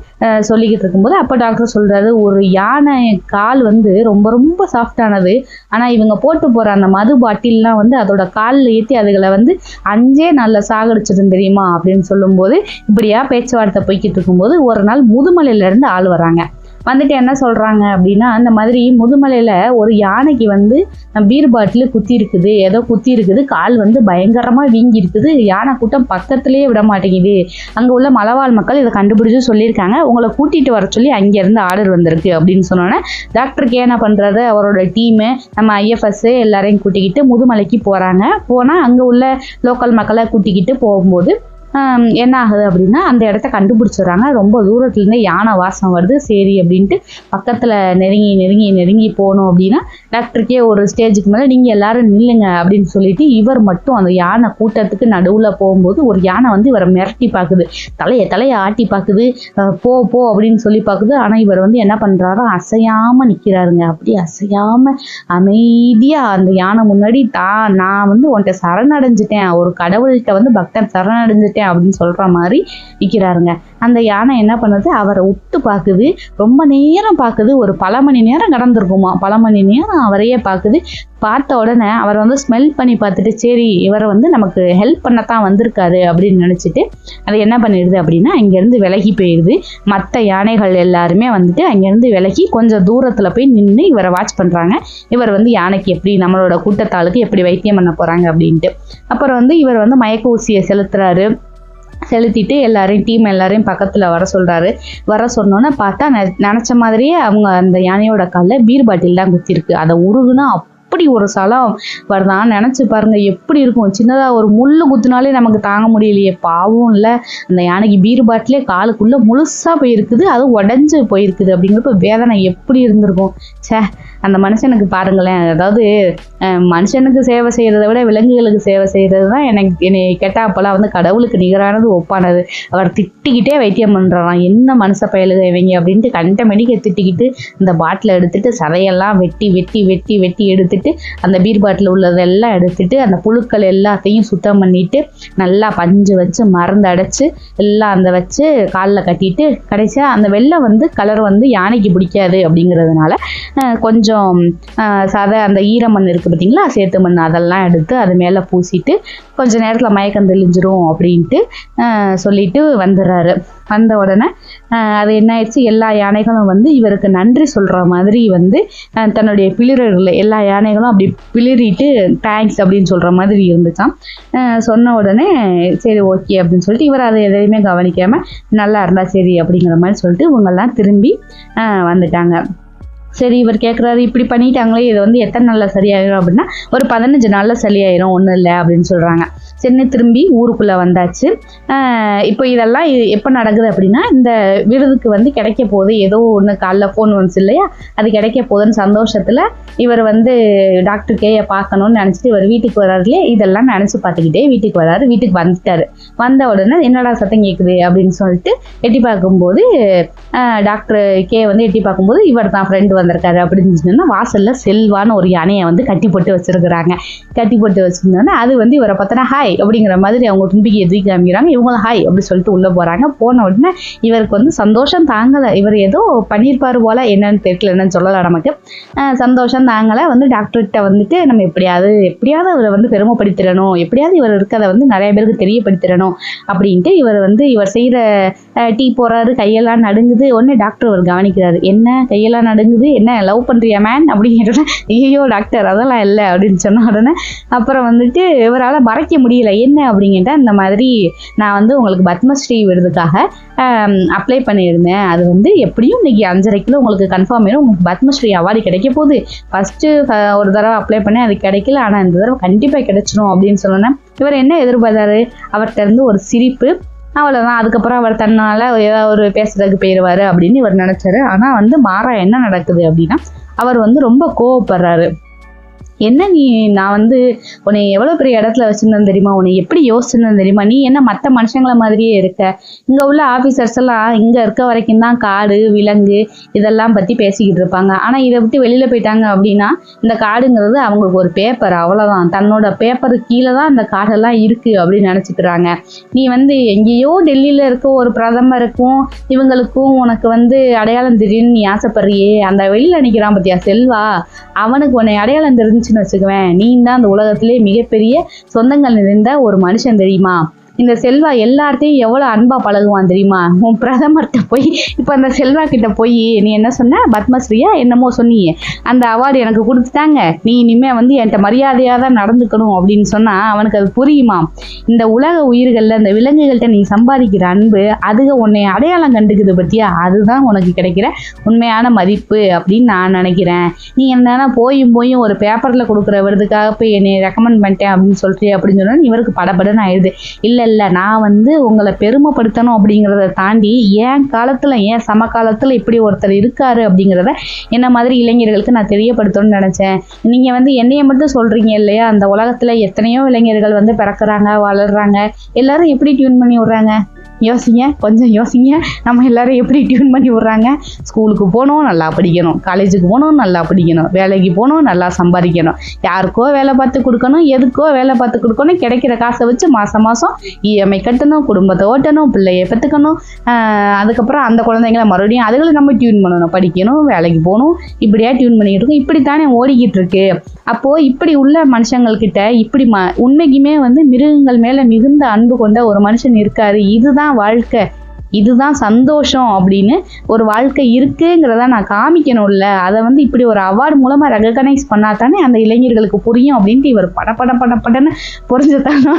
சொல்லிக்கிட்டு இருக்கும்போது அப்போ டாக்டர் சொல்கிறாரு, ஒரு யானை கால் வந்து ரொம்ப ரொம்ப சாஃப்டானது, ஆனால் இவங்க போட்டு போகிற அந்த மது பாட்டில்லாம் வந்து அதோட காலில் ஏற்றி அதுகளை வந்து 5 நாள்ல சாகடிச்சிடும் தெரியுமா அப்படின்னு சொல்லும்போது இப்படியா பேச்சுவார்த்தை போய்கிட்டு இருக்கும்போது ஒரு நாள் முதுமலையிலேருந்து ஆள் வராங்க. வந்துட்டு என்ன சொல்கிறாங்க அப்படின்னா, அந்த மாதிரி முதுமலையில் ஒரு யானைக்கு வந்து பீர் பாட்டில் குத்தி இருக்குது, ஏதோ குத்தி இருக்குது, கால் வந்து பயங்கரமாக வீங்கி இருக்குது, யானை கூட்டம் பக்கத்துலேயே விட மாட்டேங்குது, அங்கே உள்ள மலைவாழ் மக்கள் இதை கண்டுபிடிச்சு சொல்லியிருக்காங்க, உங்களை கூட்டிகிட்டு வர சொல்லி அங்கேருந்து ஆர்டர் வந்திருக்கு அப்படின்னு சொன்னோன்னே டாக்டருக்கு என்ன பண்ணுறது, அவரோட டீமு நம்ம ஐஎஃப்எஸ் எல்லாரையும் கூட்டிக்கிட்டு முதுமலைக்கு போகிறாங்க. போனால் அங்கே உள்ள லோக்கல் மக்களை கூட்டிக்கிட்டு போகும்போது என்ன ஆகுது அப்படின்னா அந்த இடத்த கண்டுபிடிச்சிடுறாங்க. ரொம்ப தூரத்துலேருந்தே யானை வாசம் வருது. சரி அப்படின்ட்டு பக்கத்தில் நெருங்கி நெருங்கி நெருங்கி போகணும் அப்படின்னா டாக்டருக்கே ஒரு ஸ்டேஜுக்கு மேலே நீங்கள் எல்லாரும் நில்லுங்க அப்படின்னு சொல்லிட்டு இவர் மட்டும் அந்த யானை கூட்டத்துக்கு நடுவில் போகும்போது ஒரு யானை வந்து இவரை மிரட்டி பார்க்குது, தலையை ஆட்டி பார்க்குது, போ போ அப்படின்னு சொல்லி பார்க்குது. ஆனால் இவர் வந்து என்ன பண்ணுறாரோ அசையாமல் நிற்கிறாருங்க. அப்படி அசையாமல் அமைதியாக அந்த யானை முன்னாடி நான் வந்து உன்கிட்ட சரணடைஞ்சிட்டேன், ஒரு கடவுள்கிட்ட வந்து பக்தன் சரணடைஞ்சிட்டேன் அப்படின்னு சொல்கிற மாதிரி நிற்கிறாருங்க. அந்த யானை என்ன பண்ணுது, அவரை உத்து பார்க்குது, ரொம்ப நேரம் பார்க்குது. ஒரு பல மணி நேரம் கடந்திருக்குமா, பல மணி நேரம் அவரையே பார்க்குது. பார்த்த உடனே அவர் வந்து ஸ்மெல் பண்ணி பார்த்துட்டு சரி இவரை வந்து நமக்கு ஹெல்ப் பண்ணத்தான் வந்திருக்காரு அப்படின்னு நினச்சிட்டு அது என்ன பண்ணிடுது அப்படின்னா அங்கேருந்து விலகி போயிடுது. மற்ற யானைகள் எல்லாருமே வந்துட்டு அங்கேருந்து விலகி கொஞ்சம் தூரத்தில் போய் நின்று இவரை வாட்ச் பண்ணுறாங்க. இவர் வந்து யானைக்கு எப்படி நம்மளோட கூட்டத்தாளுக்கு எப்படி வைத்தியம் பண்ண போகிறாங்க அப்படின்ட்டு. அப்புறம் வந்து இவர் வந்து மயக்க ஊசியை செலுத்திட்டு டீம் எல்லாரையும் பக்கத்தில் வர சொல்கிறாரு. வர சொன்னோன்னே பார்த்தா நினச்ச மாதிரியே அவங்க அந்த யானையோட காலில் பீர் பாட்டில் தான் குத்திருக்கு. அதை உருகுனா அப்படி ஒரு சலம் வருதான். நினச்சி பாருங்க எப்படி இருக்கும். சின்னதாக ஒரு முள்ளு குத்துனாலே நமக்கு தாங்க முடியலையே, பாவம் இல்லை. அந்த யானைக்கு பீர் பாட்டிலே காலுக்குள்ளே முழுசாக போயிருக்குது, அதுவும் உடஞ்சி போயிருக்குது. அப்படிங்கிறப்ப வேதனை எப்படி இருந்திருக்கும். அந்த மனுஷனுக்கு பாருங்களேன். அதாவது மனுஷனுக்கு சேவை செய்கிறத விட விலங்குகளுக்கு சேவை செய்கிறது தான் என்னை கேட்டால் அப்போல்லாம் வந்து கடவுளுக்கு நிகரானது ஒப்பானது. அவர் திட்டிக்கிட்டே வைத்தியம் பண்ணுறாராம். என்ன மனுஷ பயலுக இவங்க அப்படின்ட்டு கண்ட மெடிக்க திட்டிக்கிட்டு இந்த பாட்டில் எடுத்துட்டு சதையெல்லாம் வெட்டி வெட்டி வெட்டி வெட்டி எடுத்துட்டு அந்த பீர் பாட்டில் உள்ளதெல்லாம் எடுத்துட்டு அந்த புழுக்கள் எல்லாத்தையும் சுத்தம் பண்ணிட்டு நல்லா பஞ்சு வச்சு மருந்து அடைச்சு எல்லாம் அந்த வச்சு காலில் கட்டிட்டு கடைசியாக அந்த வெள்ளை வந்து கலர் வந்து யானைக்கு பிடிக்காது அப்படிங்கிறதுனால கொஞ்சம் சதை அந்த ஈரமண் இருக்குது பார்த்தீங்களா, சேத்து மண், அதெல்லாம் எடுத்து அது மேலே பூசிட்டு கொஞ்ச நேரத்தில் மயக்கம் தெளிஞ்சிரும் அப்படின்ட்டு சொல்லிட்டு வந்துடுறாரு. வந்த உடனே அது என்ன ஆயிடுச்சு, எல்லா யானைகளும் வந்து இவருக்கு நன்றி சொல்கிற மாதிரி வந்து தன்னுடைய பிளிரர்களை எல்லா யானைகளும் அப்படி பிளிரிட்டு தேங்க்ஸ் அப்படின்னு சொல்கிற மாதிரி இருந்துச்சான். சொன்ன உடனே சரி ஓகே அப்படின்னு சொல்லிட்டு இவர் அதை எதையுமே கவனிக்காமல் நல்லா இருந்தால் சரி அப்படிங்கிற மாதிரி சொல்லிட்டு இவங்கெல்லாம் திரும்பி வந்துட்டாங்க. சரி இவர் கேட்குறாரு இப்படி பண்ணிட்டாங்களே, இது வந்து எத்தனை நாளில் சரியாயிரும் அப்படின்னா ஒரு 15 நாளில் சரியாயிரும், ஒன்றும் இல்லை அப்படின்னு சொல்கிறாங்க. சென்னை திரும்பி ஊருக்குள்ளே வந்தாச்சு. இப்போ இதெல்லாம் எப்போ நடக்குது அப்படின்னா இந்த விருதுக்கு வந்து கிடைக்க போகுது, ஏதோ ஒன்று காலைல ஃபோன் வந்துச்சு இல்லையா, அது கிடைக்க போகுதுன்னு சந்தோஷத்தில் இவர் வந்து டாக்டர் கேயை பார்க்கணும்னு நினச்சிட்டு இவர் வீட்டுக்கு வர்றாருலையே, இதெல்லாம் நினச்சி பார்த்துக்கிட்டே வீட்டுக்கு வர்றாரு. வீட்டுக்கு வந்துட்டார். வந்த உடனே என்னடா சத்தம் கேட்குது அப்படின்னு சொல்லிட்டு எட்டி பார்க்கும்போது டாக்டர் கே வந்து எட்டி பார்க்கும்போது இவர் தான் ஃப்ரெண்டு வந்திருக்காரு அப்படின்னு சொன்னா வாசல்ல செல்வான்னு ஒரு யானையை வந்து கட்டி போட்டு வச்சிருக்கிறாங்க. கட்டி போட்டு வச்சிருந்தோன்னா அது வந்து இவரை பார்த்தோன்னா ஹாய் அப்படிங்கிற மாதிரி அவங்க தும்பிக்கையை தூக்கி காமிக்கிறாங்க. இவங்களும் ஹாய் அப்படி சொல்லிட்டு உள்ளே போகிறாங்க. போன உடனே இவருக்கு வந்து சந்தோஷம் தாங்கலை. இவர் ஏதோ பண்ணியிருப்பார் போல், என்னன்னு தெரியல, என்னன்னு சொல்லலாம் நமக்கு. சந்தோஷம் தாங்கலை. வந்து டாக்டர்கிட்ட வந்துட்டு நம்ம எப்படியாவது அவரை வந்து பெருமைப்படுத்திடணும், எப்படியாவது இவர் இருக்கிறத வந்து நிறைய பேருக்கு தெரியப்படுத்திடணும் அப்படின்ட்டு இவர் செய்கிற டீ போடுறாரு. கையெல்லாம் நடுங்குது. உடனே டாக்டர் அவர் கவனிக்கிறாரு. என்ன கையெல்லாம் நடுங்குது, என்ன லவ் பண்ணுறியா மேன் அப்படிங்கிற. ஐயோ டாக்டர் அதெல்லாம் இல்லை அப்படின்னு சொன்ன உடனே அப்புறம் வந்துட்டு இவரால் மறைக்க முடியல. என்ன அப்படிங்கிட்ட இந்த மாதிரி நான் வந்து உங்களுக்கு பத்மஸ்ரீ விருதுக்காக அப்ளை பண்ணியிருந்தேன். அது வந்து எப்படியும் இன்னைக்கு 5:30 உங்களுக்கு கன்ஃபார்ம் ஆயிடும், உங்களுக்கு பத்மஸ்ரீ அவார்டு கிடைக்க போகுது. ஃபஸ்ட்டு ஒரு தடவை அப்ளை பண்ணி அது கிடைக்கல, ஆனால் இந்த தடவை கண்டிப்பாக கிடைச்சிடும் அப்படின்னு சொன்னேன். இவர் என்ன எதிர்பார்த்தாரு, அவர்கிட்ட இருந்து ஒரு சிரிப்பு, அவ்வளோதான். அதுக்கப்புறம் அவர் தன்னால் ஏதாவது ஒரு பேசுறதுக்கு போயிடுவார் அப்படின்னு இவர் நினச்சாரு. ஆனால் வந்து மாறா என்ன நடக்குது அப்படின்னா அவர் வந்து ரொம்ப கோவப்படுறாரு. என்ன நான் வந்து உன்னை எவ்வளோ பெரிய இடத்துல வச்சுருந்தேன் தெரியுமா, உன்னை எப்படி யோசிச்சிருந்தேன் தெரியுமா, நீ என்ன மற்ற மனுஷங்களை மாதிரியே இருக்க. இங்கே உள்ள ஆஃபீஸர்ஸ் எல்லாம் இங்கே இருக்க வரைக்கும் தான் காடு விலங்கு இதெல்லாம் பற்றி பேசிக்கிட்டு இருப்பாங்க. ஆனால் இதை விட்டு வெளியில் போயிட்டாங்க அப்படின்னா இந்த காடுங்கிறது அவங்களுக்கு ஒரு பேப்பர், அவ்வளோதான். தன்னோட பேப்பருக்கு கீழே தான் அந்த காடெல்லாம் இருக்குது அப்படின்னு நினச்சிக்கிறாங்க. நீ வந்து எங்கேயோ டெல்லியில் இருக்க ஒரு பிரதமருக்கும் இவங்களுக்கும் உனக்கு வந்து அடையாளம் தெரியும்னு நீ ஆசைப்படுறியே, அந்த வெளியில் நிற்கிறான் பத்தியா செல்வா, அவனுக்கு உன்னை அடையாளம் தெரிஞ்சு வச்சுக்குவேன். நீ தான் அந்த உலகத்திலே மிகப்பெரிய சொந்தங்கள் நிறைந்த ஒரு மனுஷன் தெரியுமா. இந்த செல்வா எல்லார்ட்டையும் எவ்வளோ அன்பா பழகுவான் தெரியுமா. உன் பிரதமர்கிட்ட போய் இப்போ அந்த செல்வா கிட்ட போய் நீ என்ன சொன்ன, பத்மஸ்ரீயா என்னமோ சொன்னியே, அந்த அவார்டு எனக்கு கொடுத்துட்டாங்க, நீ இனிமேல் வந்து என்கிட்ட மரியாதையாக தான் நடந்துக்கணும் அப்படின்னு சொன்னால் அவனுக்கு அது புரியுமா. இந்த உலக உயிர்களில் இந்த விலங்குகள்கிட்ட நீ சம்பாதிக்கிற அன்பு அதுக உன்னை அடையாளம் கண்டுக்குது பற்றியா, அதுதான் உனக்கு கிடைக்கிற உண்மையான மதிப்பு அப்படின்னு நான் நினைக்கிறேன். நீ என்னன்னா போயும் ஒரு பேப்பரில் கொடுக்குற விருதுக்காக போய் என்னை ரெக்கமெண்ட் பண்ணிட்டேன் அப்படின்னு சொல்லிட்டு அப்படின்னு சொன்னா இவருக்கு படபடன்னு ஆயிடுது. இல்லை இல்லை, நான் வந்து உங்களை பெருமைப்படுத்தணும் அப்படிங்கிறத தாண்டி என் காலத்தில் ஏன் சமகாலத்தில் இப்படி ஒருத்தர் இருக்காரு அப்படிங்கிறத என்ன மாதிரி இளைஞர்களுக்கு நான் தெரியப்படுத்தணும்னு நினச்சேன். நீங்கள் வந்து என்னைய மட்டும் சொல்கிறீங்க இல்லையா, அந்த உலகத்தில் எத்தனையோ இளைஞர்கள் வந்து பிறக்கிறாங்க, வளர்றாங்க, எல்லாரும் எப்படி டியூன் பண்ணி விட்றாங்க? யோசிங்க, கொஞ்சம் யோசிங்க. நம்ம எல்லாரும் எப்படி டியூன் பண்ணி விட்றாங்க? ஸ்கூலுக்கு போகணும், நல்லா படிக்கணும், காலேஜுக்கு போகணும், நல்லா படிக்கணும், வேலைக்கு போகணும், நல்லா சம்பாதிக்கணும், யாருக்கோ வேலை பார்த்து கொடுக்கணும், எதுக்கோ வேலை பார்த்து கொடுக்கணும், கிடைக்கிற காசை வச்சு மாதம் மாதம் இஎம்ஐ கட்டணும், குடும்பத்தை ஓட்டணும், பிள்ளையை பெற்றுக்கணும், அதுக்கப்புறம் அந்த குழந்தைங்களை மறுபடியும் அதுகளை நம்ம டியூன் பண்ணணும், படிக்கணும், வேலைக்கு போகணும், இப்படியா டியூன் பண்ணிக்கிட்டு இருக்கோம். இப்படித்தானே ஓடிக்கிட்டு இருக்கு. அப்போது இப்படி உள்ள மனுஷங்கள்கிட்ட இப்படி உண்மைக்குமே வந்து மிருகங்கள் மேலே மிகுந்த அன்பு கொண்ட ஒரு மனுஷன் இருக்காரு. இதுதான் வாழ்க்கை, இதுதான் சந்தோஷம் அப்படின்னு ஒரு வாழ்க்கை இருக்குங்கிறத நான் காமிக்கணும்ல. அதை வந்து இப்படி ஒரு அவார்டு மூலமாக ரெகக்னைஸ் பண்ணாதானே அந்த இளைஞர்களுக்கு புரியும் அப்படின்ட்டு இவர் படன்னு புரிஞ்சுத்தானோ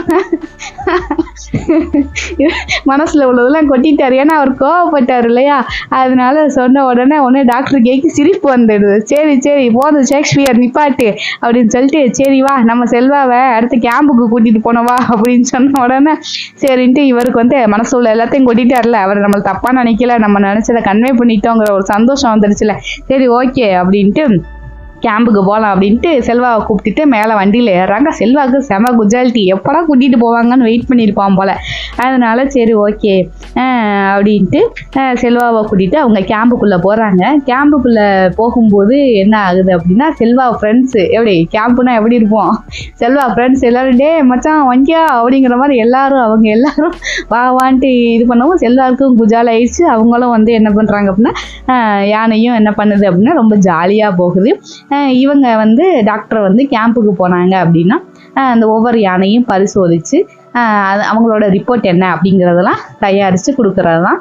மனசில் உள்ளதெல்லாம் கொட்டிட்டார். ஏன்னா அவர் கோவப்பட்டார் இல்லையா, அதனால சொன்ன உடனே டாக்டர் கேக்கு சிரிப்பு வந்துடுது. சரி போதும் ஷேக்ஸ்பியர் நிப்பாட்டு அப்படின்னு சொல்லிட்டு, சரி வா நம்ம செல்வாவை அடுத்த கேம்புக்கு கூட்டிகிட்டு போனவா அப்படின்னு சொன்ன உடனே சரின்ட்டு இவருக்கு வந்து மனசு உள்ள எல்லாத்தையும் கொட்டிட்டார்ல, அவர் நம்மளை தப்பா நினைக்கல, நம்ம நினைச்சதை கன்வே பண்ணிட்டோங்கிற ஒரு சந்தோஷம் வந்துருச்சுல. சரி ஓகே அப்படின்ட்டு கேம்புக்கு போகலாம் அப்படின்ட்டு செல்வாவை கூப்பிட்டுட்டு மேலே வண்டியில் ஏறுறாங்க. செல்வாவுக்கு செம குஜாலிட்டி, எப்படா கூட்டிகிட்டு போவாங்கன்னு வெயிட் பண்ணியிருப்பான் போல். அதனால சரி ஓகே அப்படின்ட்டு செல்வாவை கூட்டிகிட்டு அவங்க கேம்புக்குள்ளே போகிறாங்க. கேம்புக்குள்ளே போகும்போது என்ன ஆகுது அப்படின்னா, செல்வா ஃப்ரெண்ட்ஸு எப்படி கேம்புனா எப்படி இருப்போம், செல்வா ஃப்ரெண்ட்ஸ் எல்லோரும் டே மச்சான் வங்கியா அப்படிங்கிற மாதிரி அவங்க எல்லாரும் வான்ட்டு இது பண்ணவும் செல்வாவுக்கும் குஜால் ஆயிடுச்சு. அவங்களும் வந்து என்ன பண்ணுறாங்க அப்படின்னா, யானையும் என்ன பண்ணுது அப்படின்னா ரொம்ப ஜாலியாக போகுது. இவங்க வந்து டாக்டர் வந்து கேம்புக்கு போனாங்க அப்படின்னா அந்த ஒவ்வொரு யானையும் பரிசோதித்து அவங்களோட ரிப்போர்ட் என்ன அப்படிங்கிறதெல்லாம் தயாரித்து கொடுக்குறது தான்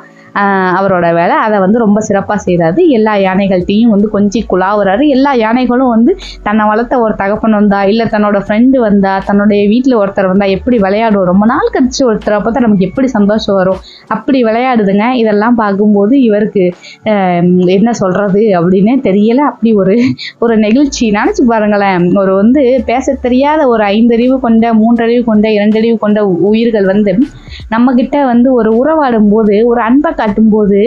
அவரோட வேலை. அதை வந்து ரொம்ப சிறப்பாக செய்கிறாரு. எல்லா யானைகள்கிட்டையும் வந்து கொஞ்சம் குழாவுறாரு. எல்லா யானைகளும் வந்து தன்னை வளர்த்த ஒரு தகப்பன் வந்தா, இல்லை தன்னோட ஃப்ரெண்டு வந்தா, தன்னுடைய வீட்டில் ஒருத்தர் வந்தால் எப்படி விளையாடுவோம், ரொம்ப நாள் கழிச்சு ஒருத்தரை பார்த்தா நமக்கு எப்படி சந்தோஷம் வரும், அப்படி விளையாடுதுங்க. இதெல்லாம் பார்க்கும்போது இவருக்கு என்ன சொல்கிறது அப்படின்னே தெரியலை. அப்படி ஒரு நெகிழ்ச்சி நினச்சி பாருங்களேன். ஒரு வந்து பேச தெரியாத ஒரு 5 அறிவு கொண்ட, 3 அறிவு கொண்ட, 2 அறிவு கொண்ட உயிர்கள் வந்து நம்மக்கிட்ட வந்து ஒரு உறவாடும் போது, ஒரு அன்பை காட்டும்போது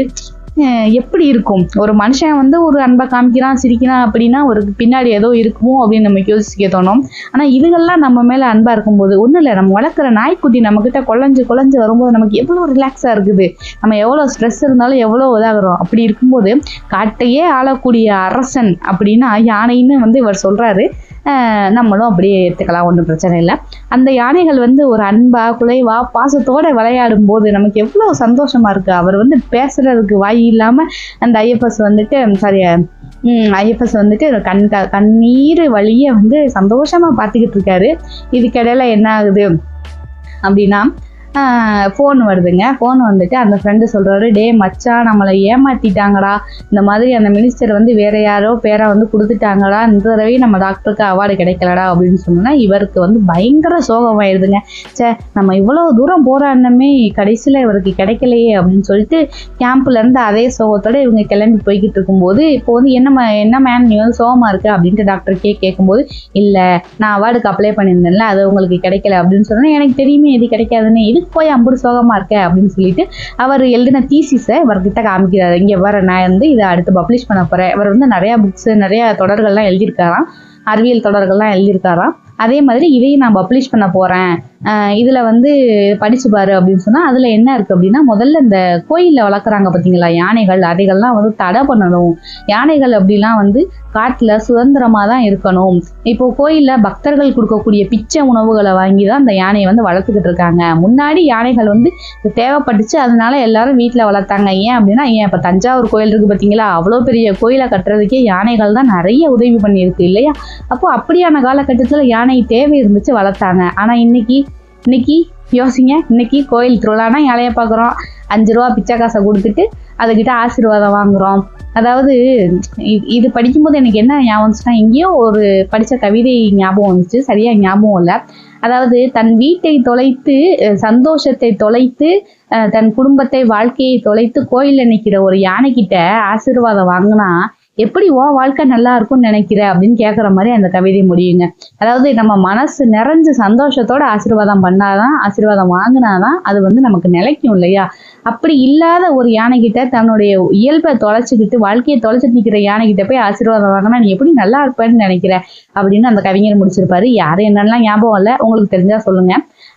எப்படி இருக்கும்? ஒரு மனுஷன் வந்து ஒரு அன்பை காமிக்கிறான், சிரிக்கிறான் அப்படின்னா ஒரு பின்னாடி ஏதோ இருக்குமோ அப்படின்னு நமக்கு யோசிக்க தோணும். ஆனால் இதுகள்லாம் நம்ம மேலே அன்பாக இருக்கும்போது ஒன்றும் இல்லை, நம்ம வளர்க்குற நாய்க்குட்டி நம்மக்கிட்ட குழஞ்சு வரும்போது நமக்கு எவ்வளோ ரிலாக்ஸாக இருக்குது. நம்ம எவ்வளோ ஸ்ட்ரெஸ் இருந்தாலும் எவ்வளோ இதாகிறோம். அப்படி இருக்கும்போது காட்டையே ஆளக்கூடிய அரசன் அப்படின்னா யானைன்னு வந்து இவர் சொல்கிறாரு. நம்மளும் அப்படியே எடுத்துக்கலாம், ஒன்றும் பிரச்சனை இல்லை. அந்த யானைகள் வந்து ஒரு அன்பா குலைவா பாசத்தோடு விளையாடும் போது நமக்கு எவ்வளோ சந்தோஷமா இருக்கு. அவர் வந்து பேசுறதுக்கு வாய் இல்லாமல் அந்த ஐஎஃப்எஸ் வந்துட்டு கண்ணீர் வழிய வந்து சந்தோஷமா பார்த்துக்கிட்டு இருக்காரு. இதுக்கிடையில என்ன ஆகுது அப்படின்னா, ஃபோன் வருதுங்க. ஃபோன் வந்துட்டு அந்த ஃப்ரெண்டு சொல்கிறாரு, டே மச்சான் நம்மளை ஏமாற்றிட்டாங்கடா, இந்த மாதிரி அந்த மினிஸ்டர் வந்து வேறு யாரோ பேரை வந்து கொடுத்துட்டாங்கடா, இந்த தடவை நம்ம டாக்டருக்கு அவார்டு கிடைக்கலடா அப்படின்னு சொன்னோன்னா இவருக்கு வந்து பயங்கர சோகமாயிடுதுங்க. நம்ம இவ்வளோ தூரம் போராடினமே கடைசியில் இவருக்கு கிடைக்கலையே அப்படின்னு சொல்லிட்டு கேம்ப்லேருந்து அதே சோகத்தோடு இவங்க கிளம்பி போய்கிட்டு இருக்கும்போது, இப்போ வந்து என்ன மேம் நீ வந்து சோகமாக இருக்கு அப்படின்ட்டு டாக்டர் கேட்கும்போது, இல்லை நான் அவார்டுக்கு அப்ளை பண்ணியிருந்தேன்ல அது உங்களுக்கு கிடைக்கல அப்படின்னு சொன்னேன், எனக்கு தெரியுமே இது கிடைக்காதுன்னு, இதுக்கு போய் அம்புடு சோகமா இருக்க அப்படின்னு சொல்லிட்டு அவர் எழுதின தீசிஸை இவர்கிட்ட காமிக்கிறாரு. இங்கே வர நான் வந்து இதை அடுத்து பப்ளிஷ் பண்ண போகிறேன். இவர் வந்து நிறையா புக்ஸு நிறையா தொடர்கள்லாம் எழுதியிருக்காராம், அறிவியல் தொடர்கள்லாம் எழுதியிருக்காராம். அதே மாதிரி இதையும் நான் பப்ளிஷ் பண்ண போகிறேன், இதில் வந்து படிச்சு பாரு அப்படின்னு சொன்னால் அதில் என்ன இருக்குது அப்படின்னா, முதல்ல இந்த கோயிலில் வளர்க்குறாங்க பார்த்தீங்களா யானைகள், அதைகள்லாம் வந்து தடை பண்ணணும். யானைகள் அப்படிலாம் வந்து காட்டில் சுதந்திரமாக தான் இருக்கணும். இப்போ கோயிலில் பக்தர்கள் கொடுக்கக்கூடிய பிச்சை உணவுகளை வாங்கி தான் அந்த யானையை வந்து வளர்த்துக்கிட்டு இருக்காங்க. முன்னாடி யானைகள் வந்து தேவைப்பட்டுச்சு, அதனால எல்லாரும் வீட்டில் வளர்த்தாங்க. ஏன் அப்படின்னா, இப்போ தஞ்சாவூர் கோயில் இருக்குது பார்த்தீங்களா, அவ்வளோ பெரிய கோயிலை கட்டுறதுக்கே யானைகள் தான் நிறைய உதவி பண்ணியிருக்கு இல்லையா. அப்போது அப்படியான காலகட்டத்தில் யானை தேவை இருந்துச்சு, வளர்த்தாங்க. ஆனால் இன்னைக்கு யோசிங்க, இன்னைக்கு கோயில் திருவிழானா யானையை பார்க்குறோம், 5 ரூபா பிச்சை காசை கொடுத்துட்டு அதுக்கிட்ட ஆசீர்வாதம் வாங்குகிறோம். அதாவது இது படிக்கும்போது எனக்கு என்ன ஞாபகம் வந்துச்சுன்னா, எங்கேயோ ஒரு படித்த கவிதை ஞாபகம் வந்துச்சு, சரியாக ஞாபகம் இல்லை. அதாவது தன் வீட்டை தொலைத்து, சந்தோஷத்தை தொலைத்து, தன் குடும்பத்தை வாழ்க்கையை தொலைத்து கோயிலில் நிற்கிற ஒரு யானைக்கிட்ட ஆசீர்வாதம் வாங்கினா எப்படி வாழ்க்கை நல்லா இருக்கும்னு நினைக்கிற அப்படின்னு கேட்குற மாதிரி அந்த கவிதை முடியுங்க. அதாவது நம்ம மனசு நிறைஞ்சு சந்தோஷத்தோட ஆசீர்வாதம் பண்ணாதான், ஆசீர்வாதம் வாங்கினாதான் அது வந்து நமக்கு நிலைக்கும் இல்லையா? அப்படி இல்லாத ஒரு யானைகிட்ட தன்னுடைய இயல்பை தொலைச்சிக்கிட்டு வாழ்க்கையை தொலைச்சிட்டு நிற்கிற யானைகிட்ட போய் ஆசீர்வாதம் வாங்கினா நீ எப்படி நல்லா இருப்பேன்னு நினைக்கிற அப்படின்னு அந்த கவிஞர் முடிச்சிருப்பாரு. யாரு என்னெல்லாம் ஞாபகம் இல்லை, உங்களுக்கு தெரிஞ்சா சொல்லுங்க.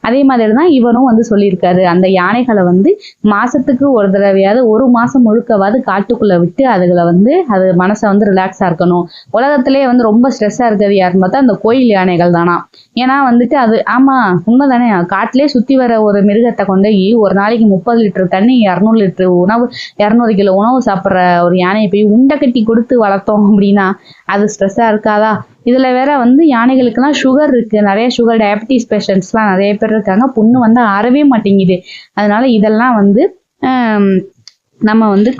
அதே மாதிரி தான் இவரும் வந்து சொல்லியிருக்காரு, அந்த யானைகளை வந்து மாசத்துக்கு ஒரு தடவையாவது 1 மாசம் முழுக்கவாது காட்டுக்குள்ள விட்டு அதுகளை வந்து அது மனசை வந்து ரிலாக்ஸா இருக்கணும். உலகத்திலேயே வந்து ரொம்ப ஸ்ட்ரெஸ்ஸா இருக்கிறது யாருன்னு பார்த்தா அந்த கோயில் யானைகள் தானா. ஏன்னா வந்துட்டு அது ஆமா உண்மைதானே, காட்டிலே சுத்தி வர ஒரு மிருகத்தை கொண்டு ஒரு நாளைக்கு 30 லிட்டர் தண்ணி 200 லிட்டர் உணவு 200 கிலோ உணவு சாப்பிட்ற ஒரு யானையை போய் உண்டை கட்டி கொடுத்து வளர்த்தோம் அப்படின்னா அது ஸ்ட்ரெஸ்ஸா இருக்காதா? இதுல வேற வந்து யானைகளுக்கெல்லாம் சுகர் இருக்கு, நிறைய சுகர் டயபிட்டிஸ் பேஷண்ட்ஸ்லாம் நிறைய பேர் இருக்காங்க, புண்ணு வந்து ஆறவே மாட்டேங்குது. அதனால இதெல்லாம் வந்து நம்ம வந்து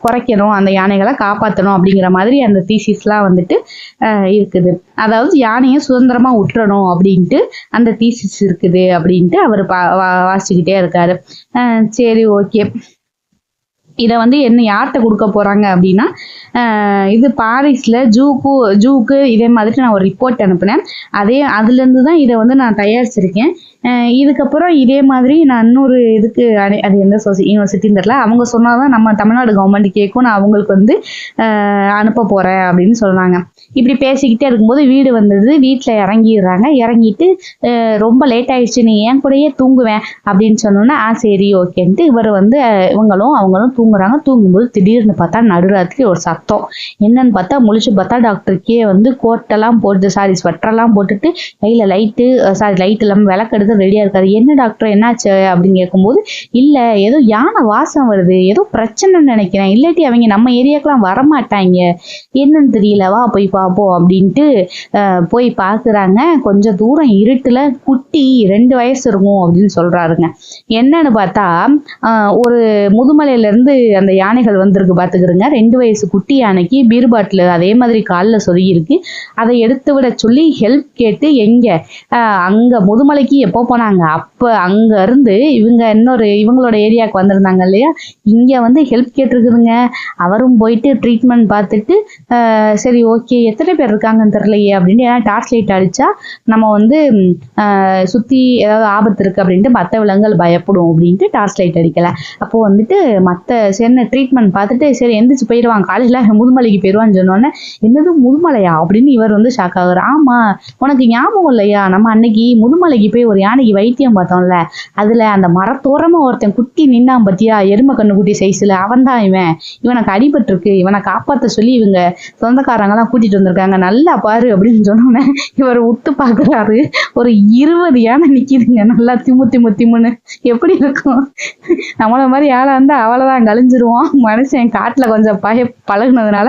குறைக்கணும், அந்த யானைகளை காப்பாற்றணும் அப்படிங்கிற மாதிரி அந்த தீசிஸ்லாம் வந்துட்டு இருக்குது. அதாவது யானையை சுதந்திரமா விட்டுறணும் அப்படின்ட்டு அந்த தீசிஸ் இருக்குது அப்படின்ட்டு அவர் வாசிச்சுக்கிட்டே இருக்காரு. சரி, ஓகே. இதை வந்து என்ன யார்கிட்ட கொடுக்க போறாங்க அப்படின்னா, இது பாரிஸ்ல ஜூக்கு இதே மாதிரி நான் ஒரு ரிப்போர்ட் அனுப்புனேன். அதுலேருந்து தான் இதை வந்து நான் தயாரிச்சிருக்கேன். இதுக்கப்புறம் இதே மாதிரி நான் இன்னொரு இதுக்கு அது எந்த யூனிவர்சிட்டின்னு தெரியல, அவங்க சொன்னாதான் நம்ம தமிழ்நாடு கவர்மெண்ட் கேட்கும், நான் அவங்களுக்கு வந்து அனுப்ப போறேன் அப்படின்னு சொன்னாங்க. இப்படி பேசிக்கிட்டே இருக்கும்போது வீடு வந்தது. வீட்டில் இறங்கிடுறாங்க. இறங்கிட்டு ரொம்ப லேட் ஆயிடுச்சு, நீ என் கூடயே தூங்குவேன் அப்படின்னு சொன்னோன்னா சரி ஓகேன்ட்டு இவர் வந்து அவங்களும் தூங்குறாங்க. தூங்கும்போது திடீர்னு பார்த்தா நடுராத்திரி ஒரு சத்தம். என்னன்னு பார்த்தா முழிச்சு பார்த்தா டாக்டருக்கே வந்து கோட்டெல்லாம் போட்டு ஸ்வெட்டரெல்லாம் போட்டுட்டு கையில் லைட் இல்லாமல் விளக்கெடுத்து ரெடியா இருக்காரு. என்ன டாக்டர் என்னாச்சு அப்படின்னு கேட்கும்போது, இல்ல ஏதோ யானை வாசம் வருது, ஏதோ பிரச்சனைன்னு நினைக்கிறேன், இல்லாட்டி அவங்க நம்ம ஏரியாக்கெல்லாம் வரமாட்டாங்க, என்னன்னு தெரியல, வா போய் பார்ப்போம் அப்படின்ட்டு போய் பார்க்குறாங்க. கொஞ்சம் தூரம் இருட்டுல குட்டி 2 வயசு இருக்கும் அப்படின்னு சொல்றாருங்க. என்னன்னு பார்த்தா ஒரு முதுமலையில இருந்து அந்த யானைகள் வந்திருக்கு பார்த்துக்கிறங்க. 2 வயசு குட்டி யானைக்கு பீர் பாட்டில் அதே மாதிரி காலில் சொருகி இருக்கு. அதை எடுத்து விட சொல்லி ஹெல்ப் கேட்டு எங்க அங்க முதுமலைக்கு எப்போ போனாங்க, அப்ப அங்க இருந்து இவங்களோட ஏரியாவுக்கு வந்திருந்தாங்க இல்லையா, இங்க வந்து ஹெல்ப் கேட்டிருக்குதுங்க. அவரும் போயிட்டு ட்ரீட்மெண்ட் பார்த்துட்டு சரி ஓகே எத்தனை பேர் இருக்காங்கன்னு தெரியலையே அப்படின்ட்டு, ஏன்னா டார்ச் லைட் அடிச்சா நம்ம வந்து சுத்தி ஏதாவது ஆபத்து இருக்கு அப்படின்ட்டு மற்ற விலங்குகள் பயப்படும் அப்படின்ட்டு டார்ச் லைட் அடிக்கல. அப்போ வந்துட்டு என்ன ட்ரீட்மெண்ட் பார்த்துட்டு சரி எந்திரிச்சு போயிடுவாங்க, காலையில முதுமலைக்கு போயிடுவான்னு சொன்னோன்னே, என்னது முதுமலையா அப்படின்னு இவர் வந்து ஷாக் ஆகுறாரு. ஆமா உனக்கு ஞாபகம் இல்லையா, நம்ம அன்னைக்கு முதுமலைக்கு போய் ஒரு யானைக்கு வைத்தியம் பார்த்தோம்ல, அதுல அந்த மரத்தோரமா ஒருத்தன் குட்டி நின்னான் பத்தியா, எருமை கண்ணு குட்டி சைஸ்ல, அவன் தான் இவனுக்கு அடிபட்டு இருக்கு, இவனை காப்பாற்ற சொல்லி இவங்க சொந்தக்காரங்க எல்லாம் கூட்டிட்டு வந்திருக்காங்க, நல்லா பாரு அப்படின்னு சொன்னோன்னே இவர் உத்து பாக்குறாரு. ஒரு 20 யானை நிக்குதுங்க, நல்லா திமுன்னு. எப்படி இருக்கும், நம்மள மாதிரி யானை இருந்தா அவ்வளவுதான் கழிஞ்சிருவோம். மனுஷன் காட்டுல கொஞ்சம் பழகுனதுனால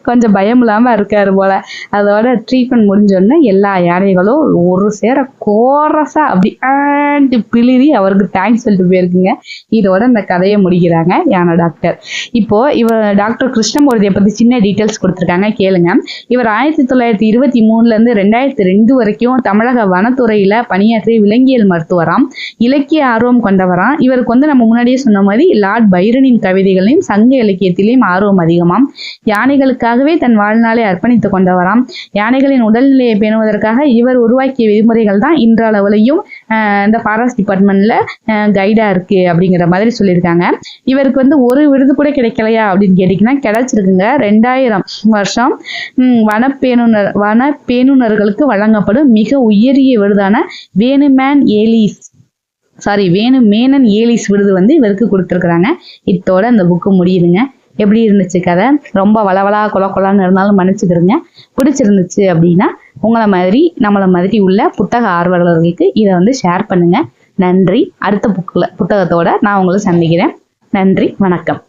கொஞ்சம் பயம் இல்லாம இருக்காரு போல. அதோட ட்ரீட்மெண்ட் முடிஞ்சோடனே எல்லா யானைகளும் ஒரு சேர கோரஸா அப்படி பிளிரி அவருக்கு தேங்க்ஸ் சொல்லிட்டு போயிருக்குங்க. இதோட இந்த கதையை முடிக்கிறாங்க யானை டாக்டர். இப்போ இவர் டாக்டர் கிருஷ்ணமூர்த்தியை பத்தி சின்ன டீட்டெயில்ஸ் கொடுத்துருக்காங்க, கேளுங்க. இவர் 1923ல இருந்து 2002 வரைக்கும் தமிழக வனத்துறையில பணியாற்றிய விலங்கியல் மருத்துவராம், இலக்கிய ஆர்வம் கொண்டவராம். இவருக்கு வந்து நம்ம முன்னாடியே சொன்ன மாதிரி லார்ட் பைரனின் கவிதைகளையும் சங்க இலக்கியத்திலையும் ஆர்வம் அதிகமாம். யானைகளுக்காகவே தன் வாழ்நாளை அர்ப்பணித்துக் கொண்டவராம். யானைகளின் உடல்நிலையை பேணுவதற்காக இவர் உருவாக்கிய விதிமுறைகள் தான் இன்றளவிலையும் இந்த ஃபாரஸ்ட் டிபார்ட்மெண்ட்ல கைடா இருக்கு அப்படிங்கிற மாதிரி சொல்லியிருக்காங்க. இவருக்கு வந்து ஒரு விருது கூட கிடைக்கலையா அப்படின்னு கேட்டீங்கன்னா கிடைச்சிருக்குங்க. 2000 வருஷம் வனப்பேணுனர்களுக்கு வழங்கப்படும் மிக உயரிய விருதான வேணுமேனன் ஏலிஸ் விருது வந்து இவருக்கு கொடுத்துருக்குறாங்க. இத்தோட இந்த புக்கு முடியுதுங்க. எப்படி இருந்துச்சு கதை? ரொம்ப வளவலா கொலான்னு இருந்தாலும் மன்னிச்சுக்கிறேங்க. பிடிச்சிருந்துச்சு அப்படின்னா நம்மள மாதிரி உள்ள புத்தக ஆர்வலர்களுக்கு இதை வந்து ஷேர் பண்ணுங்க. நன்றி. அடுத்த புத்தகத்தோட நான் உங்களை சந்திக்கிறேன். நன்றி, வணக்கம்.